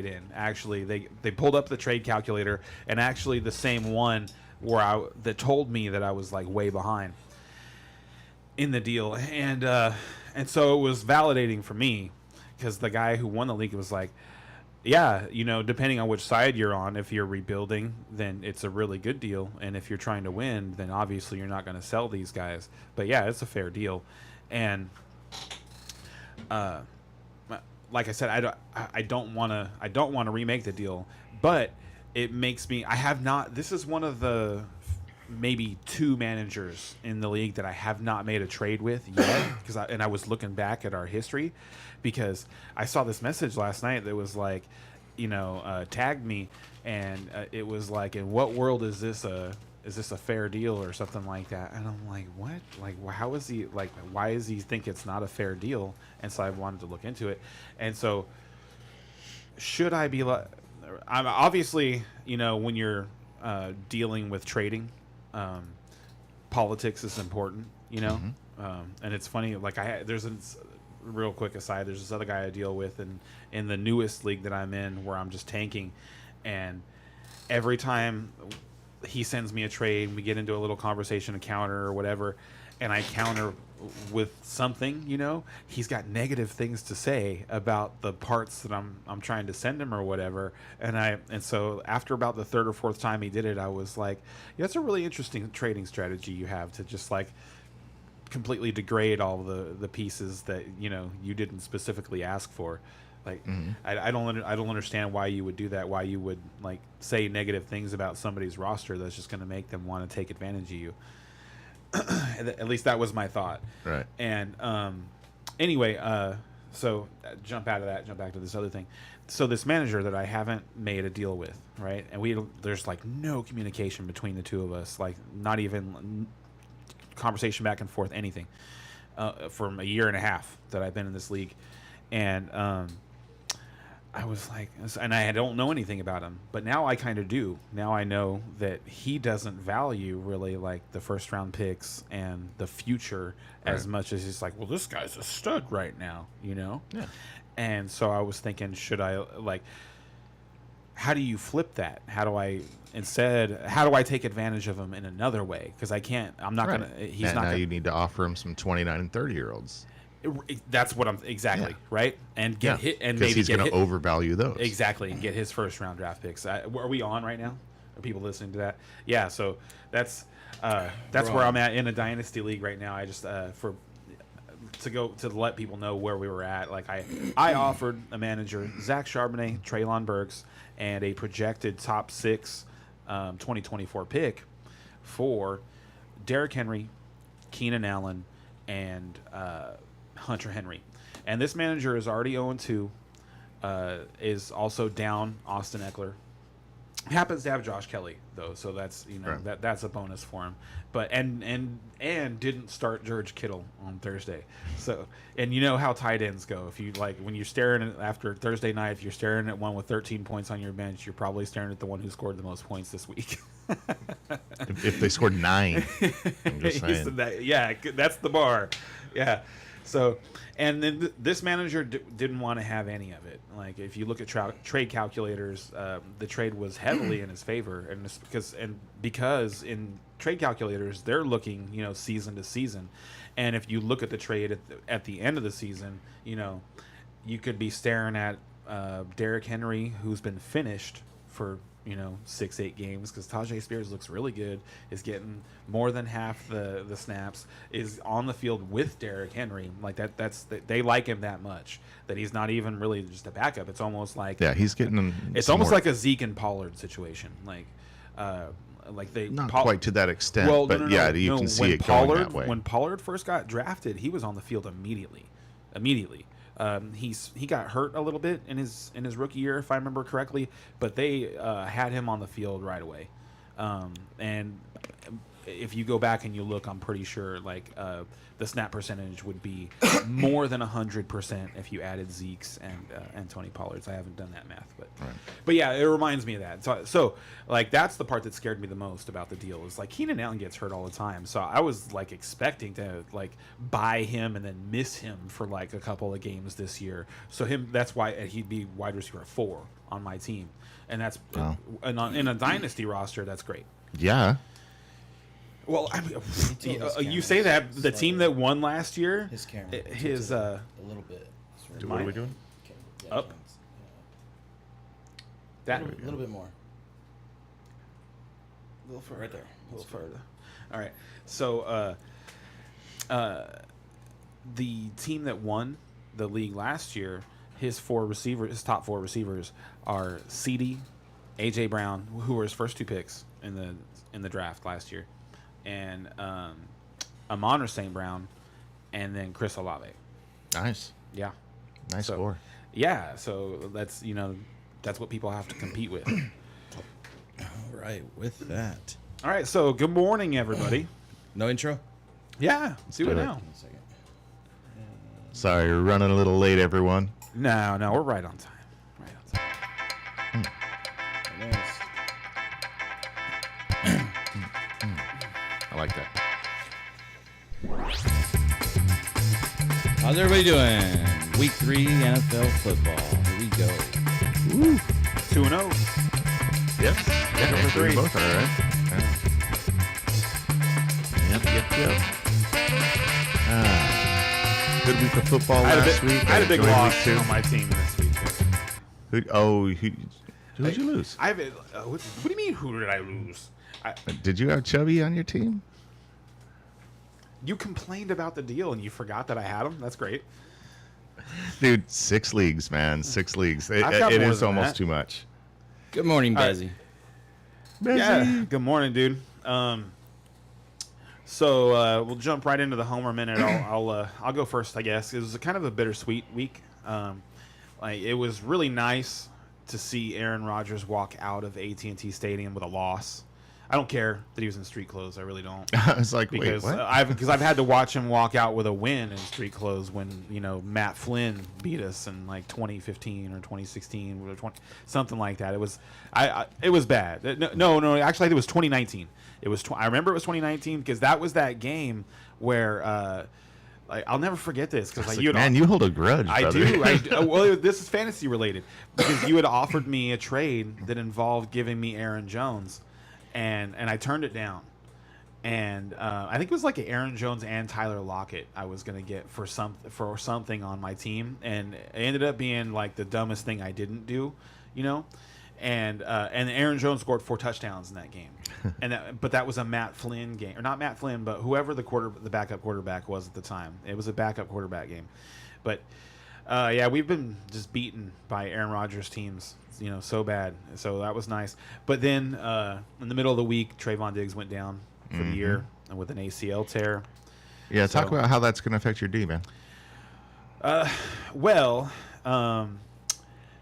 in. Actually, they pulled up the trade calculator, and actually the same one that told me that I was like way behind in the deal, and so it was validating for me because the guy who won the league was like, yeah, depending on which side you're on, if you're rebuilding, then it's a really good deal, and if you're trying to win, then obviously you're not going to sell these guys. But yeah, it's a fair deal, and like I said, I don't want to remake the deal, but it makes me. I have not. This is one of the maybe 2 managers in the league that I have not made a trade with yet. I was looking back at our history because I saw this message last night that was like, tagged me, and it was like, in what world is this a fair deal or something like that? And I'm like, what? Like, how is he like? Why does he think it's not a fair deal? And so I wanted to look into it. And so, should I be like? I'm obviously, when you're dealing with trading, politics is important, and it's funny. Like there's a real quick aside. There's this other guy I deal with in the newest league that I'm in, where I'm just tanking, and every time he sends me a trade, we get into a little conversation, a counter or whatever, and I counter with something, he's got negative things to say about the parts that I'm trying to send him or whatever. And so after about the 3rd or 4th time he did it, I was like, yeah, that's a really interesting trading strategy you have, to just like completely degrade all the pieces that you didn't specifically ask for. Like, I don't understand why you would do that. Why you would like say negative things about somebody's roster that's just going to make them want to take advantage of you. At least that was my thought. Right. And anyway, so jump out of that, jump back to this other thing. So this manager that I haven't made a deal with, right? And there's like no communication between the two of us, like not even conversation back and forth, anything, from a year and a half that I've been in this league. And I was like, and I don't know anything about him, but now I kind of do. Now I know that he doesn't value really like the 1st round picks and the future as much as he's like, well, this guy's a stud right now, Yeah. And so I was thinking, should I how do you flip that? How do I take advantage of him in another way? Because I can't. I'm not gonna. He's not. Now you need to offer him some 29 and 30-year-olds. That's what I'm exactly right, and get hit, and because maybe he's going to overvalue those exactly, and get his 1st round draft picks. Are we on right now? Are people listening to that? Yeah, so that's where I'm at in a dynasty league right now. I just to let people know where we were at. Like I offered a manager Zach Charbonnet, Treylon Burks, and a projected top 6 2024 pick for Derrick Henry, Keenan Allen, and Hunter Henry. And this manager is already 0-2, is also down Austin Eckler. Happens to have Josh Kelly though, so that's that's a bonus for him. But and didn't start George Kittle on Thursday. So, and you know how tight ends go. If you like when you're staring at, after Thursday night, if you're staring at one with 13 points on your bench, you're probably staring at the one who scored the most points this week. if they scored 9, I'm just saying. That's the bar. Yeah. So, and then this manager didn't want to have any of it. Like, if you look at trade calculators, the trade was heavily in his favor, and it's because in trade calculators they're looking, season to season, and if you look at the trade at the end of the season, you could be staring at Derrick Henry, who's been finished for 6-8 games, because Tajay Spears looks really good, is getting more than half the snaps, is on the field with Derrick Henry. Like they like him that much that he's not even really just a backup. It's almost like he's getting. It's almost like a Zeke and Pollard situation. Like they not quite to that extent. Well, but you can see it going that way. When Pollard first got drafted, he was on the field immediately. He got hurt a little bit in his rookie year, if I remember correctly, but they had him on the field right away. And if you go back and you look, I'm pretty sure the snap percentage would be more than 100% if you added Zeke's and Tony Pollard's. I haven't done that math, But yeah, it reminds me of that. So like that's the part that scared me the most about the deal is like Keenan Allen gets hurt all the time. So I was like expecting to like buy him and then miss him for like a couple of games this year. So that's why he'd be wide receiver 4 on my team, and that's in a dynasty roster. That's great. Yeah. Well, I mean, you say that the team that won last year, His camera. a little bit. What are we doing? Yeah, Up? That a little bit more. a little further. Right there. A little further. All right. So, the team that won the league last year, his top 4 receivers are CeeDee, AJ Brown, who were his first 2 picks in the draft last year, and Amon-Ra St. Brown, and then Chris Olave. Nice. Yeah. Nice So- score. Yeah. So that's that's what people have to compete with. All right, with that. All right. So good morning, everybody. No intro? Yeah. Do do it it. now. One second. Sorry, we're running a little late, everyone. No, we're right on time. Right on time. I like that. How's everybody doing? Week 3 NFL football. Here we go. 2-0. Yep. Yeah, Number 3. Both are all right. Yep. Good week of football last week. I had a big enjoyed loss week 2. on my team this week. Who'd you lose? What do you mean? Who did I lose? Did you have Chubby on your team? You complained about the deal and you forgot that I had him. That's great. Dude, 6 leagues, man. 6 leagues. It I've got more is than almost that. too much. Good morning, All right. Bezzy. Yeah. Good morning, dude. So we'll jump right into the Homer minute. I'll go first, I guess. It was kind of a bittersweet week. It was really nice to see Aaron Rodgers walk out of AT&T Stadium with a loss. I don't care that he was in street clothes. I really don't. I was like, Because wait, what? I've had to watch him walk out with a win in street clothes when Matt Flynn beat us in like 2015 or 2016 or something like that. It was it was bad. No, actually I think it was 2019. I remember it was 2019 because that was that game where I'll never forget this because Man, you hold a grudge, I brother. do. Well, this is fantasy related because you had offered me a trade that involved giving me Aaron Jones. And I turned it down, and I think it was like Aaron Jones and Tyler Lockett I was gonna get for something on my team, and it ended up being like the dumbest thing I didn't do, and Aaron Jones scored 4 touchdowns in that game, but that was a Matt Flynn game, or not Matt Flynn, but whoever the backup quarterback was at the time. It was a backup quarterback game, but. Yeah, we've been just beaten by Aaron Rodgers teams, so bad. So that was nice. But then in the middle of the week, Trayvon Diggs went down for the year with an ACL tear. Yeah, talk So- about how that's going to affect your D, man.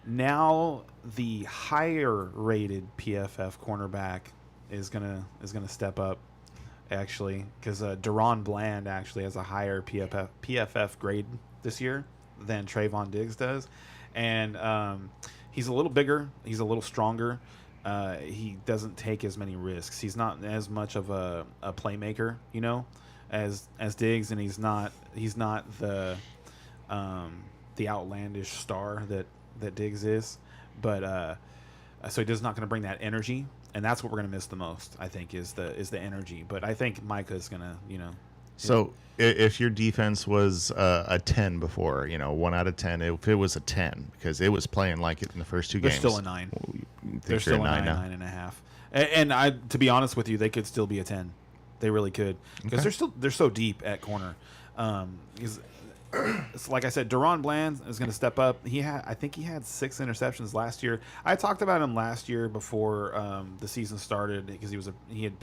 Now the higher rated PFF cornerback is gonna step up, actually, because Deron Bland actually has a higher PFF grade this year than Trayvon Diggs does, and he's a little bigger, he's a little stronger. He doesn't take as many risks. He's not as much of a playmaker, as Diggs, and he's not the outlandish star that Diggs is, but so he's not going to bring that energy, and that's what we're going to miss the most. I think is the energy, but I think Micah's going to So if your defense was a 10 before, 1 out of 10, if it was a 10 because it was playing like it in the first 2 They're games. still a 9. You think They're you're still a 9, now? 9.5. And to be honest with you, they could still be a 10. They really could, because they're so deep at corner. So like I said, Deron Bland is going to step up. I think he had 6 interceptions last year. I talked about him last year before the season started because he had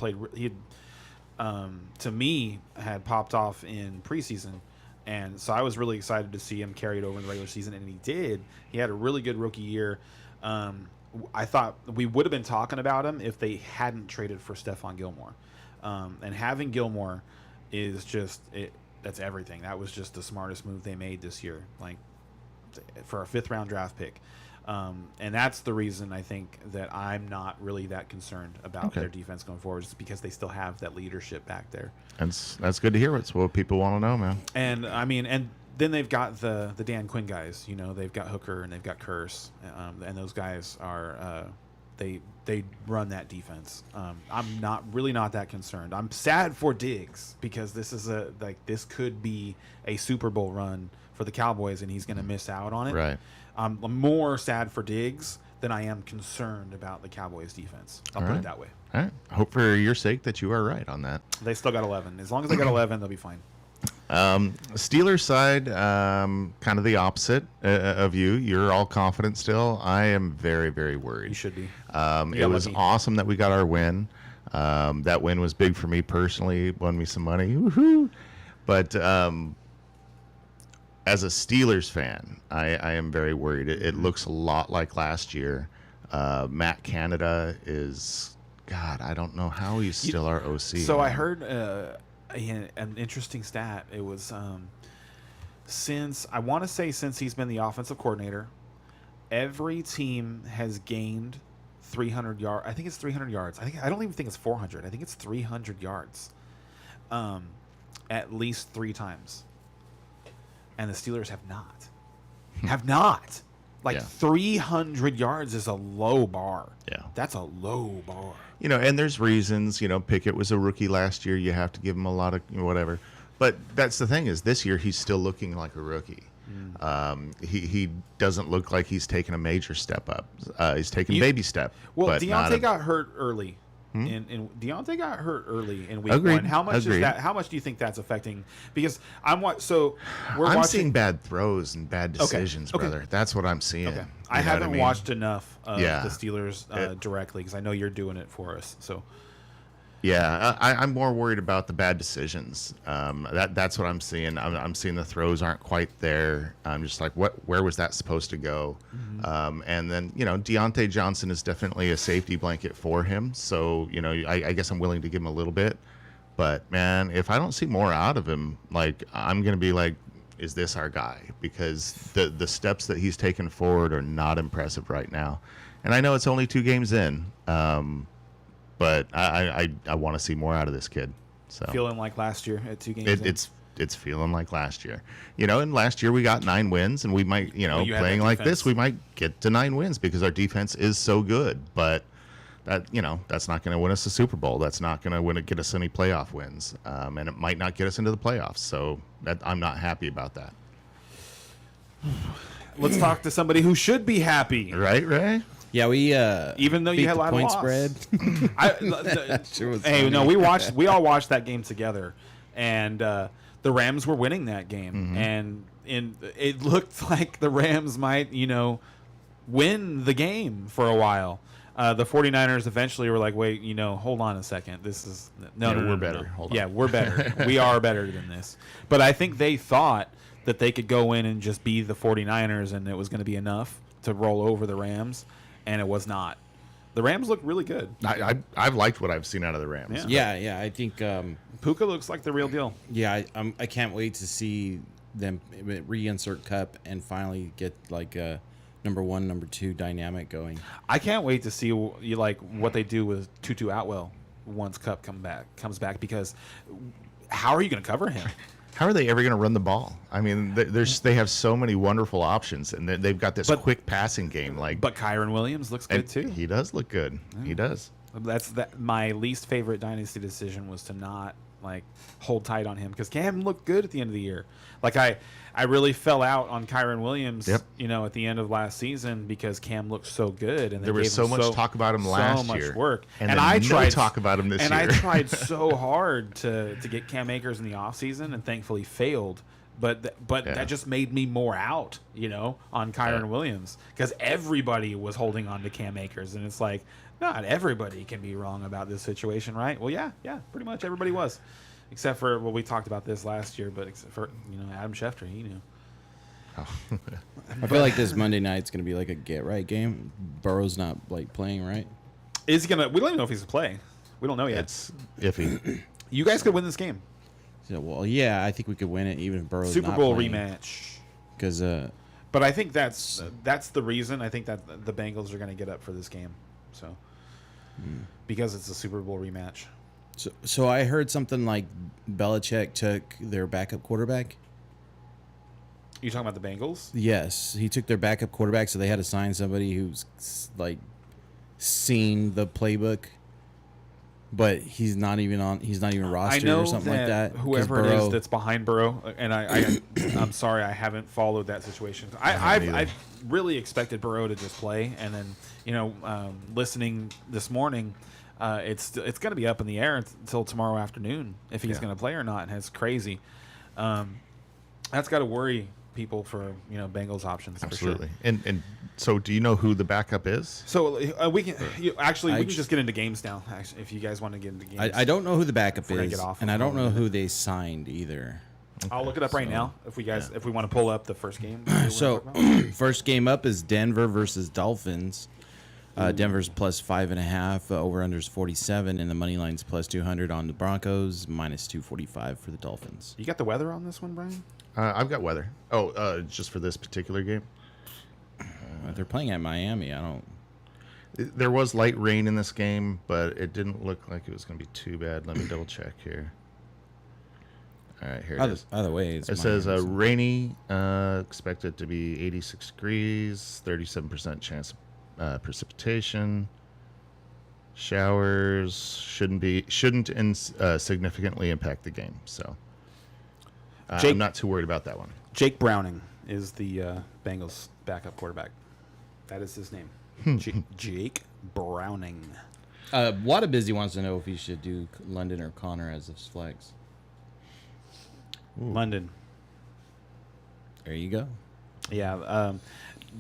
to me had popped off in preseason, and so I was really excited to see him carry it over in the regular season, and he did. He had a really good rookie year. I thought we would have been talking about him if they hadn't traded for Stephon Gilmore, and having Gilmore is just that's everything. That was just the smartest move they made this year, like for a 5th round draft pick. And that's the reason I think that I'm not really that concerned about Okay. their defense going forward, just because they still have that leadership back there. That's good to hear. It's what people want to know, man. And I mean, and then they've got the Dan Quinn guys. They've got Hooker and they've got Curse, and those guys are they run that defense. I'm not that concerned. I'm sad for Diggs because this could be a Super Bowl run for the Cowboys, and he's going to miss out on it. Right. I'm more sad for Diggs than I am concerned about the Cowboys defense. I'll All put right. it that way. All right. I hope for your sake that you are right on that. They still got 11. As long as they got 11, they'll be fine. Steelers side, kind of the opposite of you. You're all confident still. I am very, very worried. You should be. It was lucky. awesome that we got our win. That win was big for me personally. Won me some money. Woohoo! But as a Steelers fan, I am very worried. It looks a lot like last year. Matt Canada is, God, I don't know how he's still our OC. So I heard an interesting stat. It was since he's been the offensive coordinator, every team has gained 300 yards. I think it's 300 yards. I don't even think it's 400. I think it's 300 yards, at least 3 times. And the Steelers have not. Like, Yeah. 300 yards is a low bar. Yeah. That's a low bar. And there's reasons. Pickett was a rookie last year. You have to give him a lot of whatever. But that's the thing is this year he's still looking like a rookie. He doesn't look like he's taken a major step up. He's taken baby step. Well, but not Deontay a- got hurt early. And Deontay got hurt early in week Agreed. 1. How much Agreed. is that? How much do you think that's affecting? Because I'm watching. seeing bad throws and bad decisions, okay. brother. That's what I'm seeing. Okay. You I know what haven't mean? watched enough of Yeah. the Steelers directly because I know you're doing it for us. So Yeah, I'm more worried about the bad decisions. That's what I'm seeing. I'm seeing the throws aren't quite there. I'm just like, where was that supposed to go? And then Deontay Johnson is definitely a safety blanket for him. So I guess I'm willing to give him a little bit. But man, if I don't see more out of him, like I'm gonna be like, is this our guy? Because the steps that he's taken forward are not impressive right now. And I know it's only 2 games in. But I want to see more out of this kid. So feeling like last year at 2 games. in. it's feeling like last year. And last year we got 9 wins, and we might, you had playing that like defense. this, we might get to 9 wins because our defense is so good. But that that's not going to win us a Super Bowl. That's not going to get us any playoff wins, and it might not get us into the playoffs. So I'm not happy about that. Let's talk to somebody who should be happy. Right? Yeah, we Even though you beat had a the lot of point loss. spread. Sure was Hey, funny. no, we all watched that game together, and the Rams were winning that game, and it looked like the Rams might, win the game for a while. The 49ers eventually were like, wait, hold on a second. This is no, we're no, better. no. Hold on. Yeah, we're better. We are better than this. But I think they thought that they could go in and just be the 49ers, and it was going to be enough to roll over the Rams, and it was not. The Rams look really good. I've liked what I've seen out of the Rams. Yeah, I think. Puka looks like the real deal. Yeah, I can't wait to see them reinsert Cup and finally get like a number 1, number 2 dynamic going. I can't wait to see what they do with Tutu Atwell once Cup comes back because how are you going to cover him? How are they ever going to run the ball? I mean, they have so many wonderful options, and they've got this quick passing game. But Kyron Williams looks good too. He does look good. He does. My least favorite dynasty decision was to not hold tight on him because Cam looked good at the end of the year. I really fell out on Kyron Williams. Yep. At the end of last season because Cam looked so good and they There was gave so him much talk about him last so year. much work, And I then no tried talk about him this and year. I tried so hard to get Cam Akers in the offseason and thankfully failed. But Yeah. that just made me more out, on Kyron Yeah. Williams because everybody was holding on to Cam Akers, and it's like not everybody can be wrong about this situation, right? Well, yeah, pretty much everybody was, except for we talked about this last year, but except for Adam Schefter, he knew. I feel like this Monday night's gonna be like a get right game. Burrow's not playing right. Is he gonna? We don't even know if he's gonna play. We don't know yet. It's iffy. You guys could win this game. So, well, yeah, I think we could win it even if Burrow's Super not Bowl playing. rematch. Because But I think that's the reason. I think that the Bengals are going to get up for this game, so because it's a Super Bowl rematch. So I heard something like Belichick took their backup quarterback. You talking about the Bengals? Yes, he took their backup quarterback, so they had to sign somebody who's like seen the playbook, but he's not even rostered or something like that. Whoever it is that's behind Burrow, and I'm sorry, I haven't followed that situation. I've really expected Burrow to just play, and then listening this morning. It's going to be up in the air until tomorrow afternoon if he's going to play or not, and it's crazy. That's got to worry people for Bengals options. Absolutely. For sure. And so, do you know who the backup is? So we can just get into games now. Actually, if you guys want to get into games, I don't know who the backup is, get off and of I don't know who they signed either. I'll look it up right now. If we want to pull up the first game. So first game up is Denver versus Dolphins. Denver's plus 5.5, over-under's 47, and the money line's plus 200 on the Broncos, minus 245 for the Dolphins. You got the weather on this one, Brian? I've got weather. Oh, just for this particular game? They're playing at Miami. I don't... There was light rain in this game, but it didn't look like it was going to be too bad. Let me double check here. All right, here it is. Either way, it says rainy, expected to be 86 degrees, 37% chance of precipitation, showers shouldn't significantly impact the game. So I'm not too worried about that one. Jake Browning is the Bengals backup quarterback. That is his name. Jake Browning. Wadabizi wants to know if he should do London or Connor as his flex. London. There you go. Yeah.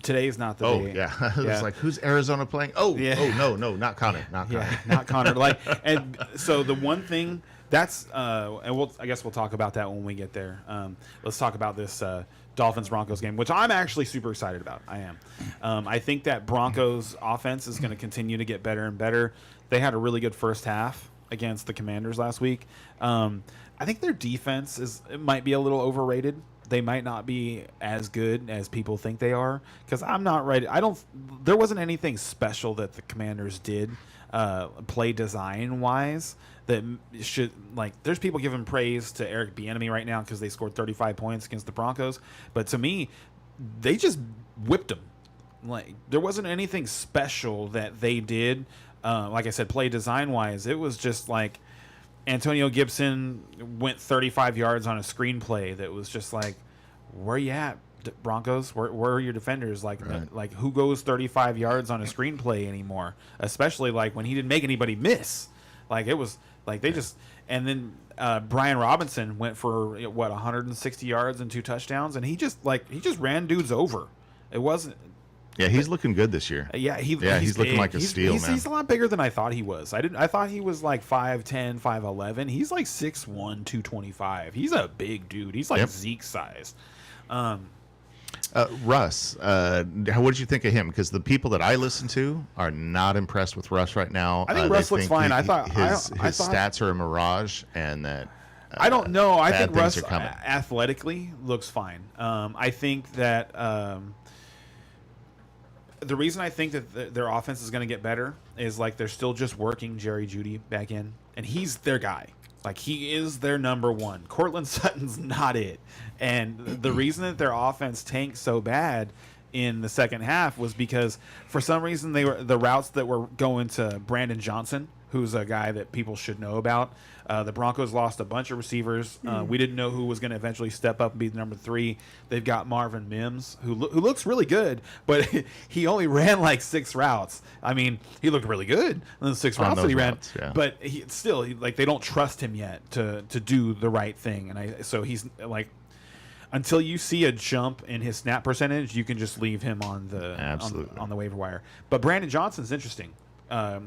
Today's not the day. Oh, yeah. I was like, who's Arizona playing? Oh, yeah. No, not Connor. Not Connor. Yeah, not Connor. And so the one thing that's, and I guess we'll talk about that when we get there. Let's talk about this Dolphins Broncos game, which I'm actually super excited about. I am. I think that Broncos offense is going to continue to get better and better. They had a really good first half against the Commanders last week. I think their defense might be a little overrated. They might not be as good as people think they are, because I'm not ready. There wasn't anything special that the Commanders did play design wise that should, there's people giving praise to Eric Bieniemy right now because they scored 35 points against the Broncos, but to me they just whipped them. There wasn't anything special that they did, like I said, play design wise. It was just like Antonio Gibson went 35 yards on a screenplay that was just like, where you at, Broncos? Where are your defenders? Like who goes 35 yards on a screenplay anymore? Especially when he didn't make anybody miss. It was they just, and then Brian Robinson went for 160 yards and 2 touchdowns, and he just ran dudes over. It wasn't. Yeah, he's looking good this year. He's looking like a steal, man. He's a lot bigger than I thought he was. I thought he was 5'10", 5'11". He's 6'1", 225. He's a big dude. He's Zeke size. Russ, what did you think of him? Because the people that I listen to are not impressed with Russ right now. I think Russ looks fine. I thought his stats are a mirage, and that I don't know. I think Russ athletically looks fine. I think that the reason I think that their offense is going to get better is they're still just working Jerry Jeudy back in, and he's their guy. He is their number one. Cortland Sutton's not it. And the reason that their offense tanked so bad in the second half was because for some reason the routes that were going to Brandon Johnson, who's a guy that people should know about. The Broncos lost a bunch of receivers. We didn't know who was going to eventually step up and be the number 3. They've got Marvin Mims, who looks really good, but he only ran 6 routes. I mean, he looked really good in the 6 routes that he ran, but they don't trust him yet to do the right thing. And so he's until you see a jump in his snap percentage, you can just leave him on the waiver wire. But Brandon Johnson's interesting.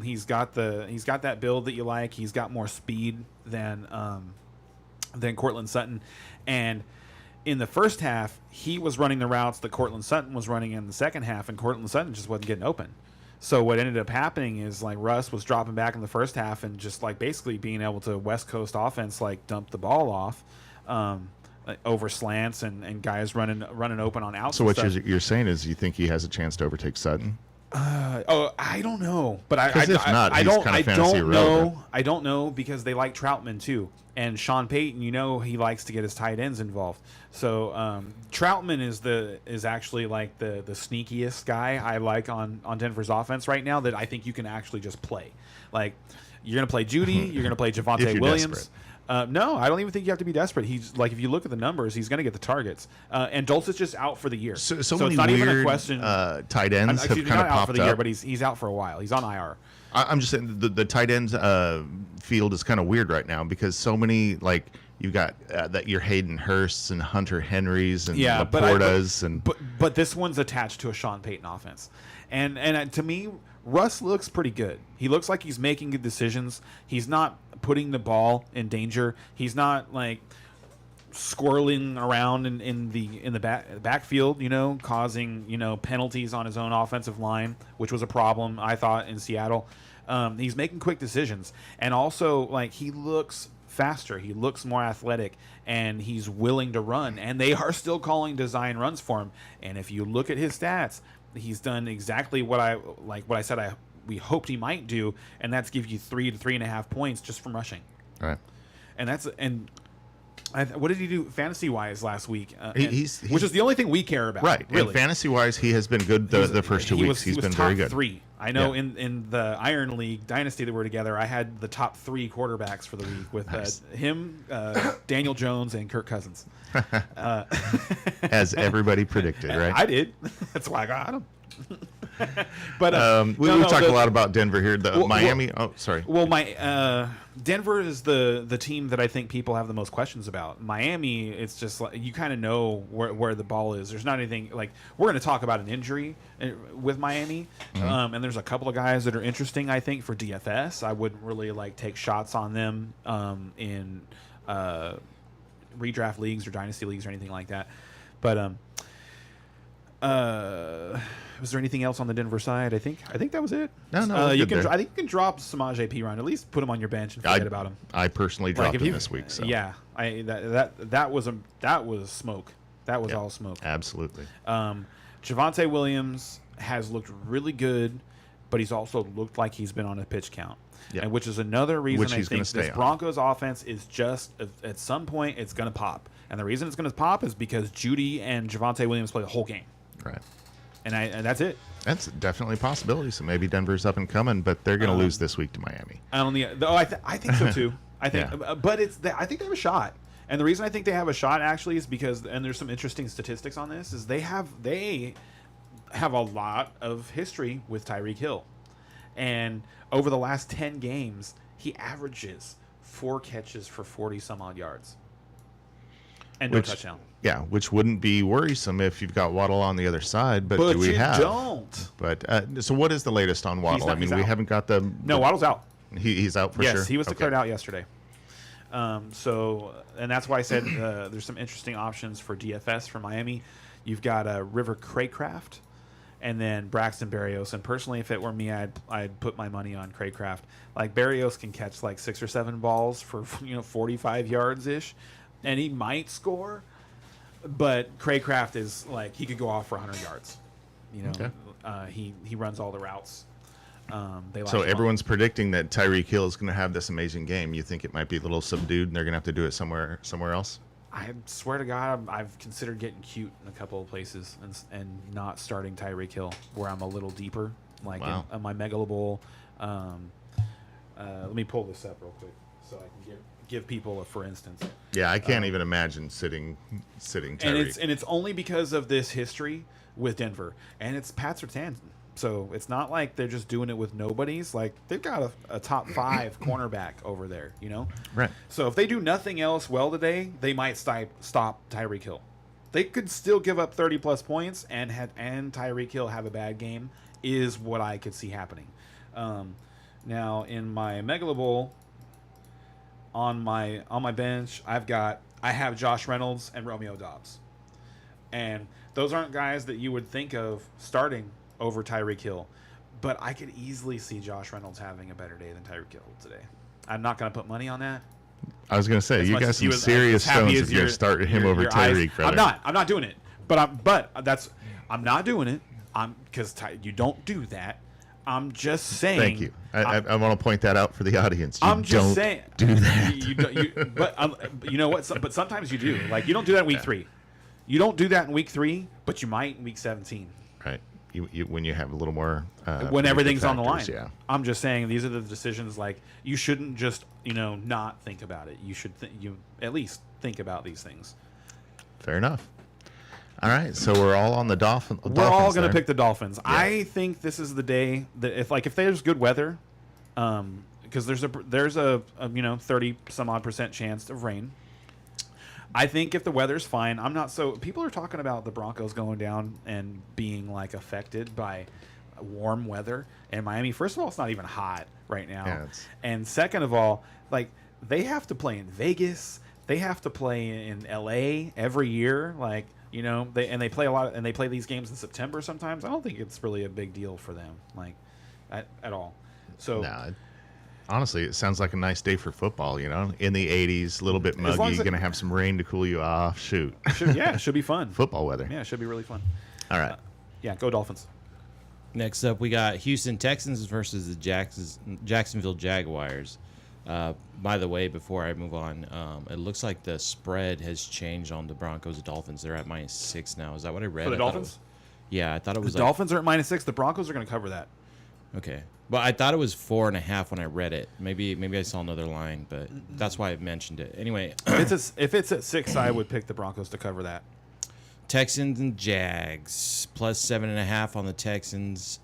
He's got that build that you like. He's got more speed than Cortland Sutton, and in the first half he was running the routes that Cortland Sutton was running in the second half, and Cortland Sutton just wasn't getting open. So what ended up happening is Russ was dropping back in the first half and just basically being able to West Coast offense dump the ball off. over slants and guys running open on outs. So and what stuff. you're saying is you think he has a chance to overtake Sutton? I don't know, but I 'Cause if not, I he's don't kinda I fantasy don't irrelevant. know. I don't know because they like Troutman too, and Sean Payton. He likes to get his tight ends involved. So Troutman is actually like the sneakiest guy I like on Denver's offense right now that I think you can actually just play. Like you're gonna play Judy, you're gonna play If Javonte you're Williams. desperate. No, I don't even think you have to be desperate. He's like, if you look at the numbers, he's going to get the targets. And Dulcich's just out for the year, So it's many not even a weird question. tight ends have Excuse me, kind not of out for popped the year, up. but he's out for a while. He's on IR. I'm just saying the tight ends field is kind of weird right now because so many like you got that your Hayden Hursts and Hunter Henrys and Laportas and but this one's attached to a Sean Payton offense, and to me, Russ looks pretty good. He looks like he's making good decisions. He's not putting the ball in danger. He's not like squirreling around in the backfield, causing penalties on his own offensive line, which was a problem I thought in Seattle. He's making quick decisions, and also like he looks faster. He looks more athletic, and he's willing to run. And they are still calling design runs for him. And if you look at his stats, he's done exactly what I said we hoped he might do, and that's give you 3 to 3.5 points just from rushing. right. What did he do fantasy wise last week? He's which is the only thing we care about, Right. Really, And fantasy wise, he has been good the first 2 weeks. He's been top very good. 3. I know Yeah. in the Iron League Dynasty that we're together, I had the top 3 quarterbacks for the week with Nice. him, Daniel Jones, and Kirk Cousins. As everybody predicted, right? I did. That's why I got him. But we talk a lot about Denver here. Miami. Sorry. Well, Denver is the team that I think people have the most questions about. Miami, it's just like you kind of know where the ball is. There's not anything like we're going to talk about an injury with Miami, and there's a couple of guys that are interesting. I think for DFS, I wouldn't really like take shots on them in redraft leagues or dynasty leagues or anything like that. But was there anything else on the Denver side? I think that was it. No, you good can. there. I think you can drop Samaje Perine. At least put him on your bench and forget about him. I personally Like, dropped if him you- this week. So. Yeah, that was smoke. That was Yeah, all smoke. Absolutely. Javonte Williams has looked really good, but he's also looked like he's been on a pitch count. Yeah. And which is another reason Which I he's gonna think stay this on. Broncos offense is just at some point it's going to pop. And the reason it's going to pop is because Judy and Javonte Williams play the whole game. Right. And that's it. That's definitely a possibility. So maybe Denver's up and coming, but they're going to lose this week to Miami. I think so too. I think, Yeah. but I think they have a shot. And the reason I think they have a shot actually is because, and there's some interesting statistics on this, is they have a lot of history with Tyreek Hill, and over the last 10 games, he averages 4 catches for 40 some odd yards, and no touchdown. Yeah, which wouldn't be worrisome if you've got Waddle on the other side, but do we you have? don't. But so what is the latest on Waddle? not- I mean, he's we out. haven't got the No, Waddle's out. He's out for sure. Yes, he was Okay. declared out yesterday. And that's why I said there's some interesting options for DFS for Miami. You've got River Craycraft and then Braxton Berrios. And personally, if it were me, I'd put my money on Craycraft. Like Berrios can catch like 6 or 7 balls for 45 yards ish, and he might score. But Craycraft is like he could go off for 100 yards. Okay. He runs all the routes. They like So him. everyone's predicting that Tyreek Hill is going to have this amazing game. You think it might be a little subdued, and they're going to have to do it somewhere else? I swear to God, I've considered getting cute in a couple of places and not starting Tyreek Hill, where I'm a little deeper, like Wow. in my Megalo Bowl. Let me pull this up real quick so I can give people a for instance. Yeah, I can't even imagine sitting Tyreek. And it's only because of this history with Denver, and it's Pat Surtain. So it's not like they're just doing it with nobodies. Like they've got a top 5 cornerback over there, Right. So if they do nothing else well today, they might stop Tyreek Hill. They could still give up 30+ points and Tyreek Hill have a bad game is what I could see happening. Now in my Megalo Bowl, on my bench, I have Josh Reynolds and Romeo Doubs, and those aren't guys that you would think of starting over Tyreek Hill, but I could easily see Josh Reynolds having a better day than Tyreek Hill today. I'm not going to put money on that, I was gonna say As you much got as he some was serious as happy stones as if you're starting him your- over your eyes- Tyreek, brother. I'm not doing it. But I'm not doing it. Because you don't do that. I'm just saying. Thank you. I want to point that out for the audience. You I'm just don't saying. do that. But you know what? But sometimes you do. Like you don't do that in week 3. You don't do that in week 3, but you might in week 17. Right. You when you have a little more When everything's on the line. factors, yeah. I'm just saying these are the decisions. Like you shouldn't just not think about it. You should you at least think about these things. Fair enough. All right, so we're all on the Dolphins. We're all going to pick the Dolphins. Yeah. I think this is the day that if there's good weather, because there's a 30 some odd % chance of rain. I think if the weather's fine, I'm not so. People are talking about the Broncos going down and being like affected by warm weather in Miami. First of all, it's not even hot right now, Yeah, and second of all, like they have to play in Vegas, they have to play in LA every year, like. They play a lot, and they play these games in September sometimes. I don't think it's really a big deal for them, like at all. So, honestly, it sounds like a nice day for football. In the 80s, a little bit muggy. You're gonna have some rain to cool you off. Shoot, it should be fun. Football weather. Yeah, it should be really fun. All right, go Dolphins. Next up, we got Houston Texans versus the Jacksonville Jaguars. By the way, before I move on, it looks like the spread has changed on the Broncos and Dolphins. They're at -6 now. Is that what I read? For the Dolphins? I thought it was. The Dolphins are at -6. The Broncos are going to cover that. Okay, but I thought it was 4.5 when I read it. Maybe I saw another line, but that's why I mentioned it. Anyway, if it's at 6, I would pick the Broncos to cover that. Texans and Jags +7.5 on the Texans.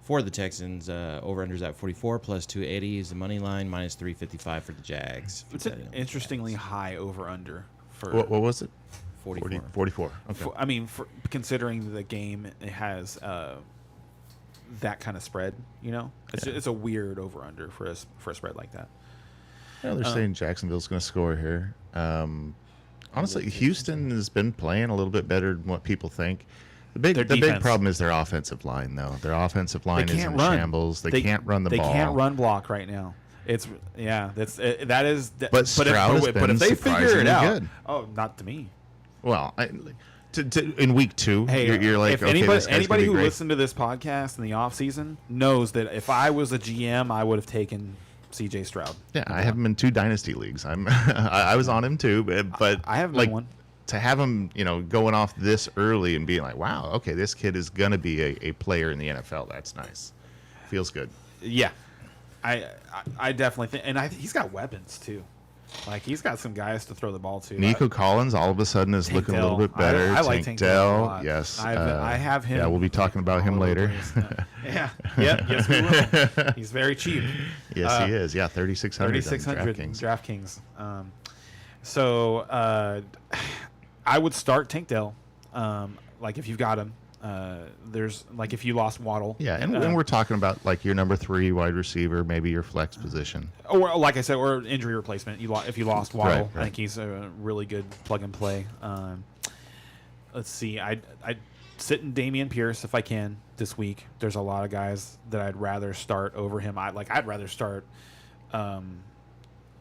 For the Texans, over-unders at 44, +280 is the money line, -355 for the Jags. It's an interestingly high over-under for what was it? 44. 44. Okay. I mean, considering the game it has that kind of spread, it's a weird over-under for a spread like that. They're saying Jacksonville's going to score here. Honestly, Houston has been playing a little bit better than what people think. The big problem is their offensive line, though. Their offensive line is in shambles. They can't run the ball. They can't run block right now. But Stroud has been if they figure it out, good. Not to me. Well, in week 2, you're like, if okay, anybody who great. listened to this podcast in the offseason knows that if I was a GM, I would have taken C.J. Stroud. Yeah, I have him in 2 dynasty leagues. I was on him too, but I have like one. To have him, going off this early and being like, wow, okay, this kid is gonna be a player in the NFL. That's nice. Feels good. Yeah, I definitely think, and he's got weapons too. Like he's got some guys to throw the ball to. Nico Collins all of a sudden is looking a little bit better. I like Tank Dell a lot. Yes, I have him. Yeah, we'll be talking about him later. Yes, we will. He's very cheap. Yes, he is. Yeah, 3,600. 3,600 DraftKings. So I would start Tank Dell. Like if you've got him. There's like if you lost Waddle. Yeah, and we're talking about like your number 3 wide receiver, maybe your flex position. Or like I said, or injury replacement. If you lost Waddle, right. I think he's a really good plug and play. Let's see. I'd sit in Dameon Pierce if I can this week. There's a lot of guys that I'd rather start over him. I'd rather start.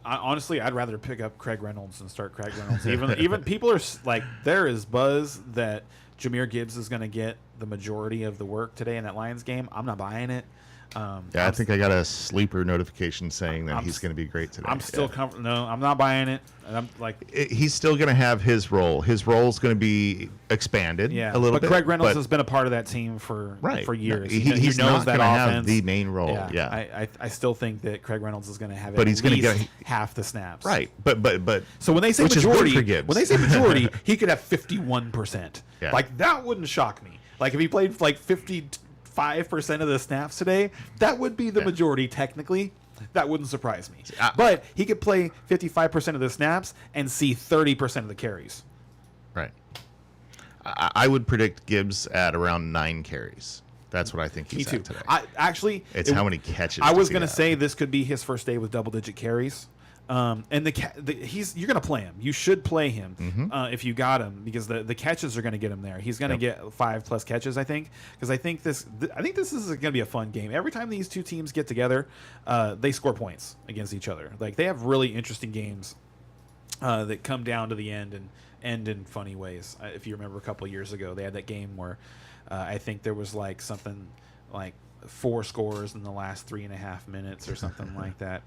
Honestly, I'd rather pick up Craig Reynolds and start Craig Reynolds. Even people are like, there is buzz that Jahmyr Gibbs is going to get the majority of the work today in that Lions game. I'm not buying it. I think I got a sleeper notification saying that he's going to be great today. I'm still no, I'm not buying it. And I'm like, he's still going to have his role. His role is going to be expanded a little bit. But Craig Reynolds has been a part of that team for years. No, he knows not going to have the main role. Yeah. I still think that Craig Reynolds is going to have he's going to get half the snaps. Right. But so when they say majority, he could have 51%. Yeah. Like that wouldn't shock me. Like if he played like 55% of the snaps today, that would be the majority technically. That wouldn't surprise me. But he could play 55% of the snaps and see 30% of the carries. Right. I would predict Gibbs at around 9 carries. That's what I think he's at today. Actually, it's how many catches. I was going to say this could be his first day with double-digit carries. And you're going to play him. You should play him if you got him, because the catches are going to get him there. He's going to get 5+ catches, I think, because I think this is going to be a fun game. Every time these two teams get together, they score points against each other. Like, they have really interesting games that come down to the end and end in funny ways. If you remember a couple of years ago, they had that game where I think there was like something like 4 scores in the last 3.5 minutes or something like that.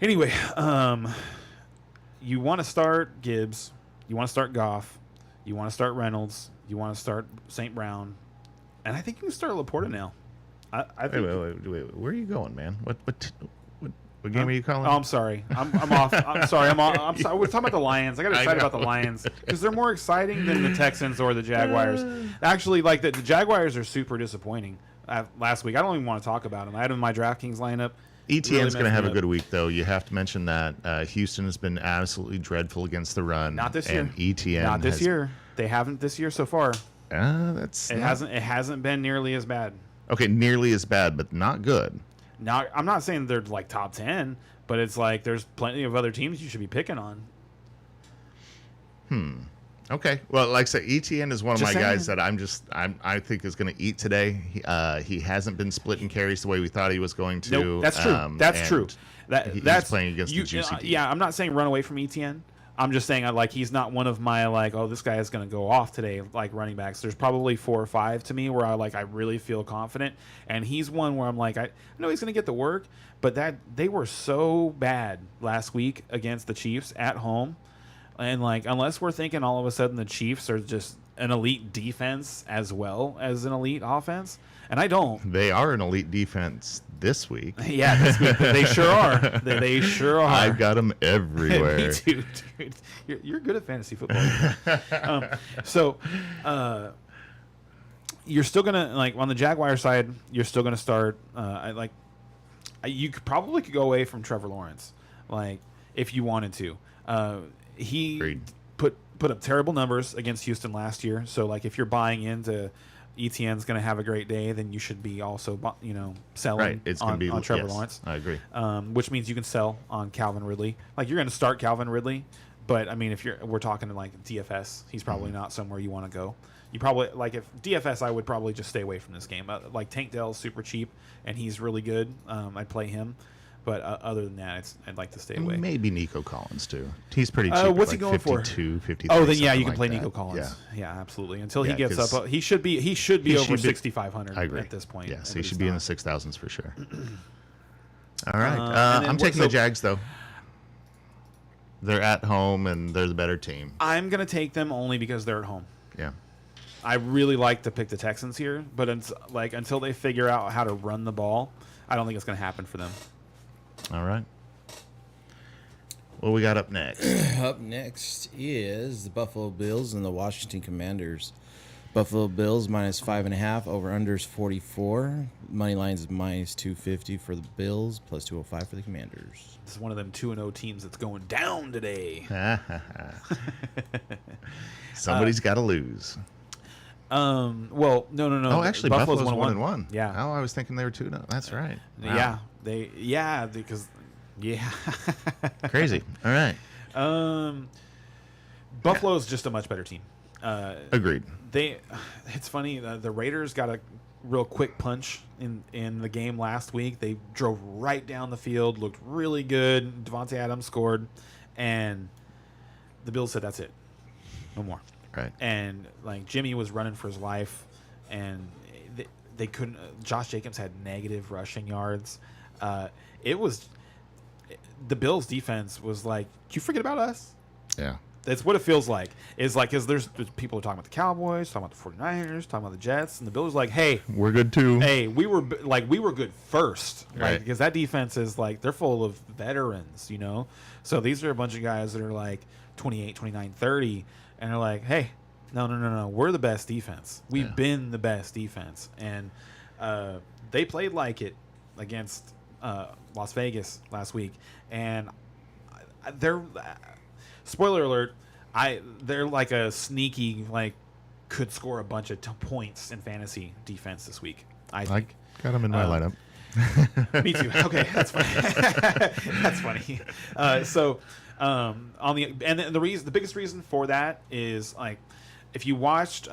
Anyway, you want to start Gibbs, you want to start Goff, you want to start Reynolds, you want to start St. Brown, and I think you can start Laporta now. I think. Wait, where are you going, man? What game are you calling? Oh, I'm sorry. I'm off. I'm sorry. I'm sorry. We're talking about the Lions. I got excited about the Lions because they're more exciting than the Texans or the Jaguars. Actually, like the Jaguars are super disappointing last week. I don't even want to talk about them. I had them in my DraftKings lineup. ETN's going to have a good week, though. You have to mention that Houston has been absolutely dreadful against the run. Not this year. And ETN Not this year. They haven't this year so far. It hasn't been nearly as bad. Okay, nearly as bad, but not good. Now, I'm not saying they're like top 10, but it's like there's plenty of other teams you should be picking on. Okay. Well, like I said, ETN is one of Just my saying. guys that I think is going to eat today. He hasn't been splitting carries the way we thought he was going to. Nope, that's true. That's true. That's playing against the juicy team. Yeah, I'm not saying run away from ETN. I'm just saying he's not one of my this guy is going to go off today like running backs. There's probably 4 or 5 to me where I really feel confident, and he's one where I'm like I know he's going to get the work, but that they were so bad last week against the Chiefs at home, and unless we're thinking all of a sudden the Chiefs are just an elite defense as well as an elite offense, and I don't. They are an elite defense this week. Yeah, this week they sure are. They sure are. I've got them everywhere. Me too, dude. You're good at fantasy football. You're still gonna on the Jaguar side. You're still gonna start. You could go away from Trevor Lawrence, if you wanted to. He Agreed. put up terrible numbers against Houston last year. So if you're buying into ETN's going to have a great day, then you should be also selling Right. It's going to be on Trevor yes, Lawrence. I agree. Which means you can sell on Calvin Ridley. You're going to start Calvin Ridley, but I mean we're talking DFS, he's probably not somewhere you want to go. You probably if DFS, I would probably just stay away from this game. Tank Dell's super cheap and he's really good. I'd play him. But other than that, I'd like to stay away. And maybe Nico Collins too. He's pretty cheap. What's he going 52, for? 53, Oh, then yeah, you can something play like Nico that. Collins. Yeah. Yeah, absolutely. Until he Yeah, gets 'cause up, he should be over 6,500 I agree. at this point. Yes, but he he's should be in the not. 6,000s for sure. All right. and then I'm taking so- the Jags though. They're at home and they're the better team. I'm gonna take them only because they're at home. Yeah. I really like to pick the Texans here, but until they figure out how to run the ball, I don't think it's gonna happen for them. All right. What we got up next? Up next is the Buffalo Bills and the Washington Commanders. Buffalo Bills -5.5, over unders 44. Money lines is -250 for the Bills, +205 for the Commanders. This is one of them 2-0 teams that's going down today. Somebody's got to lose. Well, no. Oh, actually, Buffalo's 1-1. 1-1. Yeah. Oh, I was thinking they were 2-0. That's right. Wow. Yeah, yeah. Crazy. All right. Buffalo's just a much better team. Agreed. It's funny. The Raiders got a real quick punch in the game last week. They drove right down the field, looked really good. Devontae Adams scored, and the Bills said, "That's it, no more." Right. And Jimmy was running for his life, and they couldn't. Josh Jacobs had negative rushing yards. It was the Bills' defense was like, "Did you forget about us?" Yeah. That's what it feels like. Because there's people talking about the Cowboys, talking about the 49ers, talking about the Jets, and the Bills like, "Hey, We're good too. hey, we were good first, Right. Because that defense is they're full of veterans, So these are a bunch of guys that are 28, 29, 30, and they're like, "Hey, no, we're the best defense. We've been the best defense," and they played like it against Las Vegas last week, and they're spoiler alert. They're like a sneaky could score a bunch of points in fantasy defense this week. I think. Got him in my lineup. Me too. Okay, that's funny. That's funny. On the biggest reason for that is like, if you watched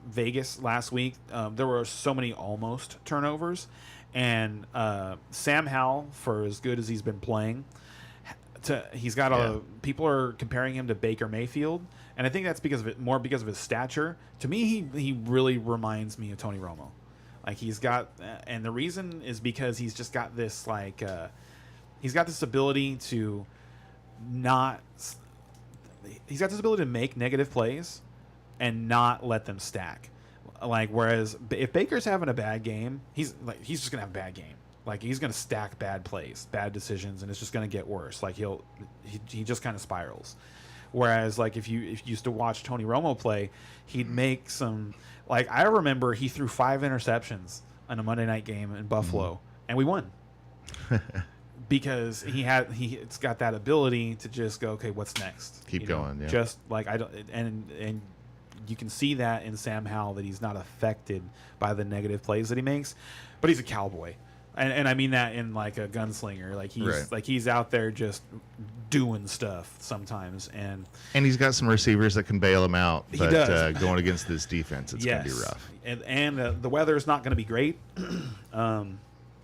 Vegas last week, there were so many almost turnovers, and Sam Howell, for as good as he's been playing, he's got people are comparing him to Baker Mayfield, and I think that's because of his stature. To me, he really reminds me of Tony Romo. Like he's got, and the reason is because he's just got this he's got this ability to make negative plays and not let them stack. Like whereas if Baker's having a bad game, he's just gonna have a bad game. Like he's gonna stack bad plays, bad decisions, and it's just gonna get worse. Like he just kind of spirals. Whereas like if you used to watch Tony Romo play, he'd make some. Like I remember he threw 5 interceptions on a Monday night game in Buffalo, and we won because it's got that ability to just go, okay, what's next? Keep going. Yeah. Just like I don't, and you can see that in Sam Howell that he's not affected by the negative plays that he makes, but he's a cowboy. And I mean that in like a gunslinger. Like he's out there just doing stuff sometimes, and he's got some receivers that can bail him out. He But does. Going against this defense, it's going to be rough. And the weather is not going to be great. Let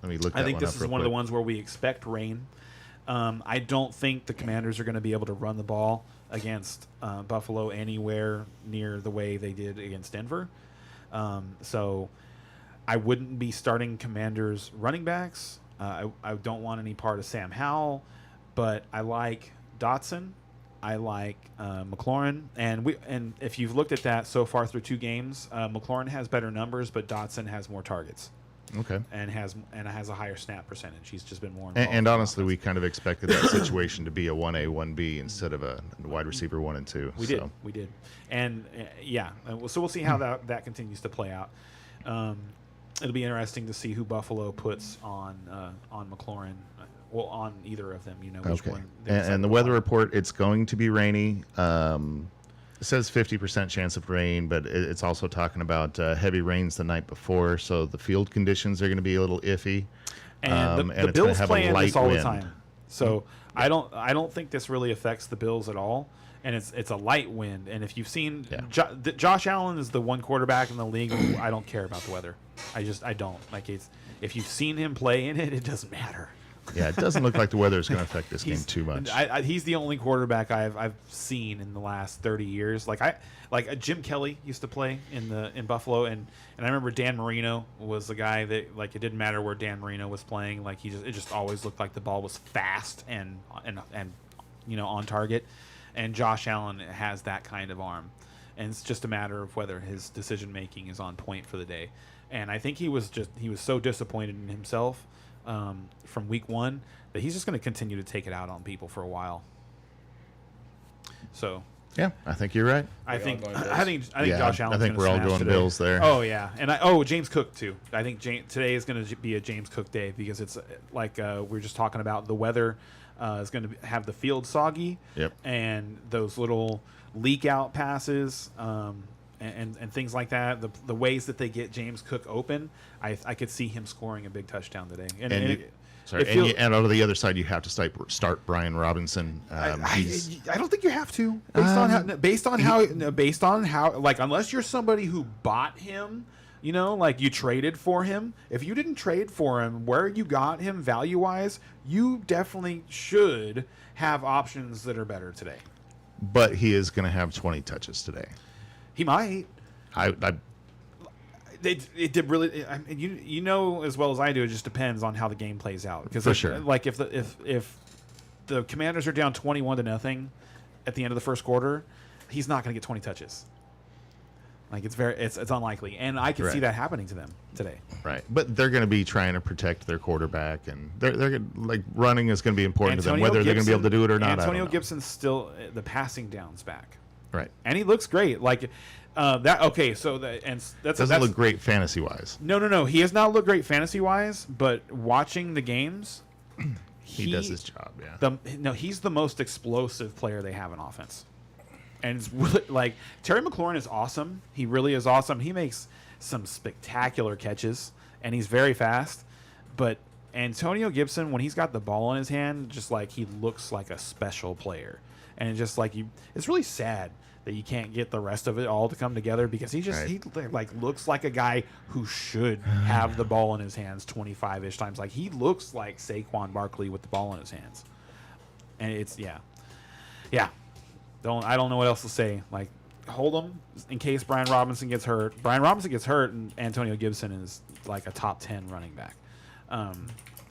me look. I think this this is one of the ones where we expect rain. I don't think the Commanders are going to be able to run the ball against Buffalo anywhere near the way they did against Denver. So I wouldn't be starting Commanders running backs. I don't want any part of Sam Howell, but I like Dotson. I like McLaurin, and if you've looked at that so far through 2 games, McLaurin has better numbers, but Dotson has more targets. Okay. And has a higher snap percentage. He's just been more involved. And honestly, we kind of expected that situation to be a 1A, 1B instead of a wide receiver 1 and 2. We did. And so we'll see how that continues to play out. It'll be interesting to see who Buffalo puts on McLaurin. Well, on either of them, which one. And the weather report, it's going to be rainy. It says 50% chance of rain, but it's also talking about heavy rains the night before, so the field conditions are going to be a little iffy. And the it's Bills have play in this all wind. the time, so I don't think this really affects the Bills at all. And it's a light wind. And if you've seen Josh Allen is the one quarterback in the league who I don't care about the weather. I don't like it. If you've seen him play in it, it doesn't matter. Yeah, it doesn't look like the weather is going to affect this game too much. He's the only quarterback I've seen in the last 30 years. Like Jim Kelly used to play in Buffalo, and I remember Dan Marino was the guy that, like, it didn't matter where Dan Marino was playing. Like it just always looked like the ball was fast and on target. And Josh Allen has that kind of arm, and it's just a matter of whether his decision making is on point for the day. And I think he was so disappointed in himself from week 1 that he's just going to continue to take it out on people for a while. So yeah, I think you're right. I think Josh Allen. I think we're all going today. Bills there. Oh yeah, and James Cook too. I think today is going to be a James Cook day because it's like we were just talking about the weather is going to have the field soggy. Yep. And those little leak out passes. And things like that, the ways that they get James Cook open, I could see him scoring a big touchdown today. And on the other side, you have to start Brian Robinson. I don't think you have to, based on how like, unless you're somebody who bought him, like you traded for him. If you didn't trade for him, where you got him value wise, you definitely should have options that are better today. But he is going to have 20 touches today. He might. It did really. I mean, as well as I do. It just depends on how the game plays out. Because for sure, like if the Commanders are down 21-0 at the end of the first quarter, he's not going to get 20 touches. Like it's unlikely, and I can see that happening to them today. Right, but they're going to be trying to protect their quarterback, and they're like running is going to be important to them, whether they're going to be able to do it or not. Antonio Gibson's still the passing downs back. Right, and he looks great. Like that. Okay, so that's doesn't look great fantasy wise. No. He has not looked great fantasy wise, but watching the games, he does his job. Yeah. He's the most explosive player they have in offense, and it's really, like, Terry McLaurin is awesome. He really is awesome. He makes some spectacular catches, and he's very fast. But Antonio Gibson, when he's got the ball in his hand, just like he looks like a special player, and it's just like it's really sad that you can't get the rest of it all to come together because he like looks like a guy who should have the ball in his hands 25-ish times. Like he looks like Saquon Barkley with the ball in his hands, and it's yeah. I don't know what else to say. Like hold him in case Brian Robinson gets hurt. Brian Robinson gets hurt, and Antonio Gibson is like a top 10 running back.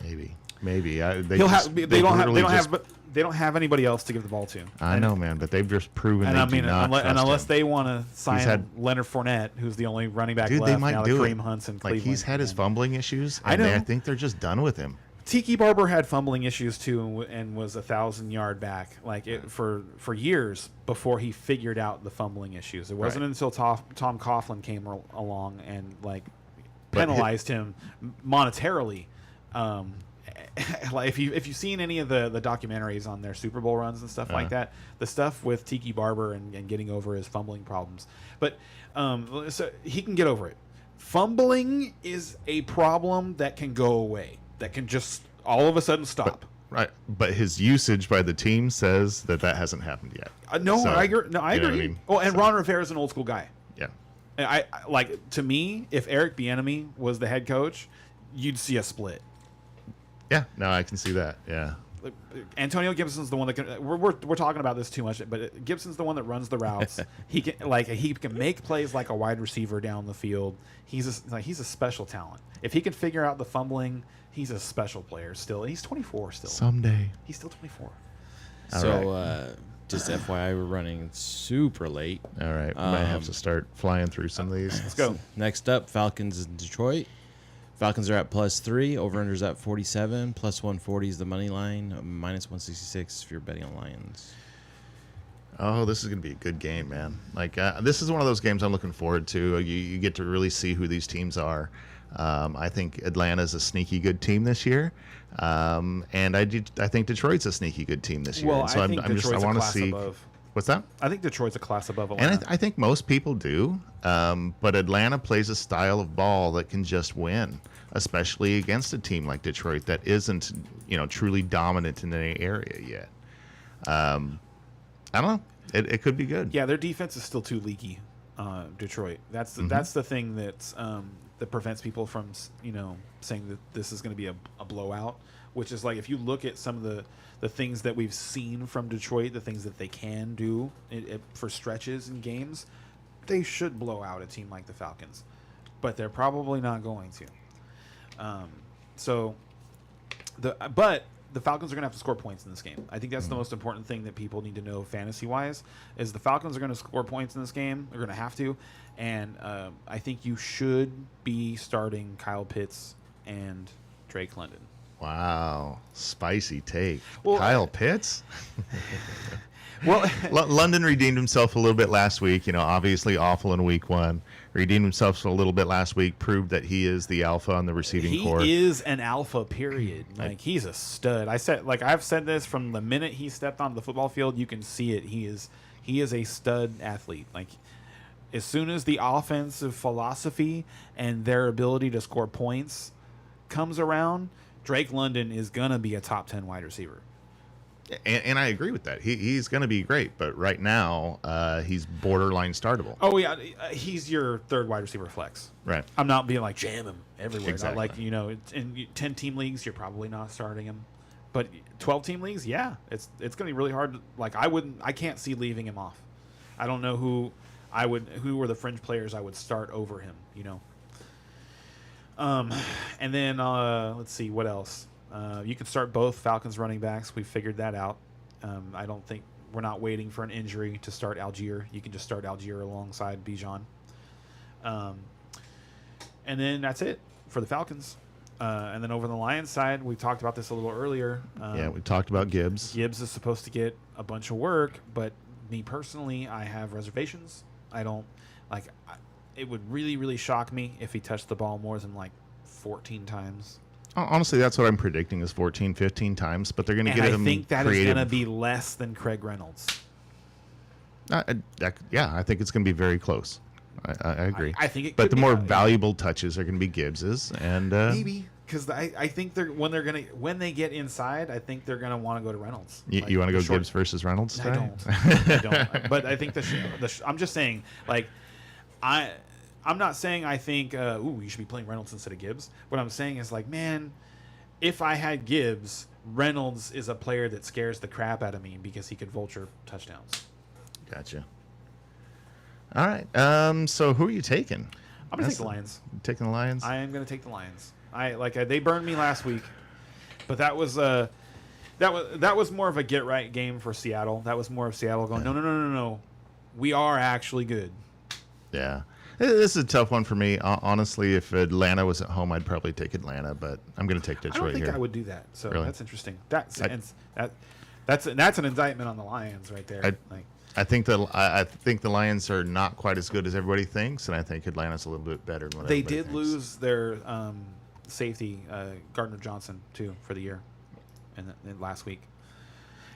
Maybe they don't have anybody else to give the ball to. I know, man, but they've just proven. And they I mean, do not unless him. they want to sign Leonard Fournette, who's the only running back left they might now that do Kareem it. Hunt's in Like Cleveland. he's had his fumbling issues. I know. I think they're just done with him. Tiki Barber had fumbling issues too, and was 1,000-yard back for years before he figured out the fumbling issues. It wasn't until Tom Coughlin came along and penalized him monetarily. Like if you've seen any of the documentaries on their Super Bowl runs and stuff like that, the stuff with Tiki Barber and getting over his fumbling problems, but so he can get over it. Fumbling is a problem that can go away. That can just all of a sudden stop. But his usage by the team says that hasn't happened yet. I agree. I agree. I mean? And Ron Rivera is an old school guy. Yeah. And I like, to me, if Eric Bieniemy was the head coach, you'd see a split. Yeah. No, I can see that. Yeah. Antonio Gibson's the one that can. We're talking about this too much, but Gibson's the one that runs the routes. He can make plays like a wide receiver down the field. He's a special talent. If he can figure out the fumbling, he's a special player still. He's 24 still. Someday. He's still 24. Just FYI, we're running super late. All right. Might have to start flying through some of these. Let's go. Next up, Falcons in Detroit. Falcons are at +3. Over-under's at 47. +140 is the money line. -166 if you're betting on Lions. Oh, this is going to be a good game, man. Like this is one of those games I'm looking forward to. You get to really see who these teams are. I think Atlanta's a sneaky good team this year, and I think Detroit's a sneaky good team this year. Well, and so I think Detroit's I want a to class see. above. What's that? I think Detroit's a class above Atlanta. And I think most people do, but Atlanta plays a style of ball that can just win, especially against a team like Detroit that isn't, truly dominant in any area yet. I don't know. It could be good. Yeah, their defense is still too leaky. Detroit. That's the thing that prevents people from saying that this is going to be a blowout. Which is like if you look at some of the things that we've seen from Detroit, the things that they can do for stretches in games, they should blow out a team like the Falcons, but they're probably not going to. But the Falcons are going to have to score points in this game. I think that's the most important thing that people need to know fantasy-wise is the Falcons are going to score points in this game. They're going to have to, and I think you should be starting Kyle Pitts and Drake London. Wow, spicy take. Well, Kyle Pitts? Well, London redeemed himself a little bit last week. Obviously awful in week 1. Redeemed himself a little bit last week. Proved that he is the alpha on the receiving core. He is an alpha, period. Like he's a stud. I've said this from the minute he stepped onto the football field. You can see it. He is a stud athlete. Like as soon as the offensive philosophy and their ability to score points comes around, Drake London is gonna be a top 10 wide receiver. And I agree with that. He's going to be great, but right now he's borderline startable. Oh yeah, he's your third wide receiver flex. Right. I'm not being like jam him everywhere. Exactly. Not like in 10-team leagues you're probably not starting him, but 12-team leagues, yeah, it's going to be really hard. Like I can't see leaving him off. I don't know who were the fringe players I would start over him. And then let's see what else. You can start both Falcons running backs. We figured that out. I don't think we're not waiting for an injury to start Algier. You can just start Algier alongside Bijan. And then that's it for the Falcons. And then over the Lions side, we talked about this a little earlier. We talked about Gibbs. Gibbs is supposed to get a bunch of work, but me personally, I have reservations. I don't like. It would really, really shock me if he touched the ball more than 14 times. Honestly, that's what I'm predicting is 14, 15 times, but they're going to get him. I think that creative. is going to be less than Craig Reynolds. I think it's going to be very close. I agree. I think it but could the be more that, valuable touches are going to be Gibbs's, and maybe because I think when they get inside, I think they're gonna want to go to Reynolds. You want to go Gibbs versus Reynolds? I today? don't. I don't. But I think I'm just saying, like, I'm not saying I think you should be playing Reynolds instead of Gibbs. What I'm saying is, like, man, if I had Gibbs, Reynolds is a player that scares the crap out of me because he could vulture touchdowns. Gotcha. All right. So who are you taking? I'm gonna take the Lions. Taking the Lions. I am gonna take the Lions. They burned me last week, but that was more of a get right game for Seattle. That was more of Seattle going, no, we are actually good. Yeah. This is a tough one for me. Honestly, if Atlanta was at home, I'd probably take Atlanta, but I'm going to take Detroit here. I don't think I would do that. So Really? That's interesting. That's an indictment on the Lions right there. I think the Lions are not quite as good as everybody thinks, and I think Atlanta's a little bit better than what they everybody did thinks. lose their safety Gardner Johnson too for the year, in last week,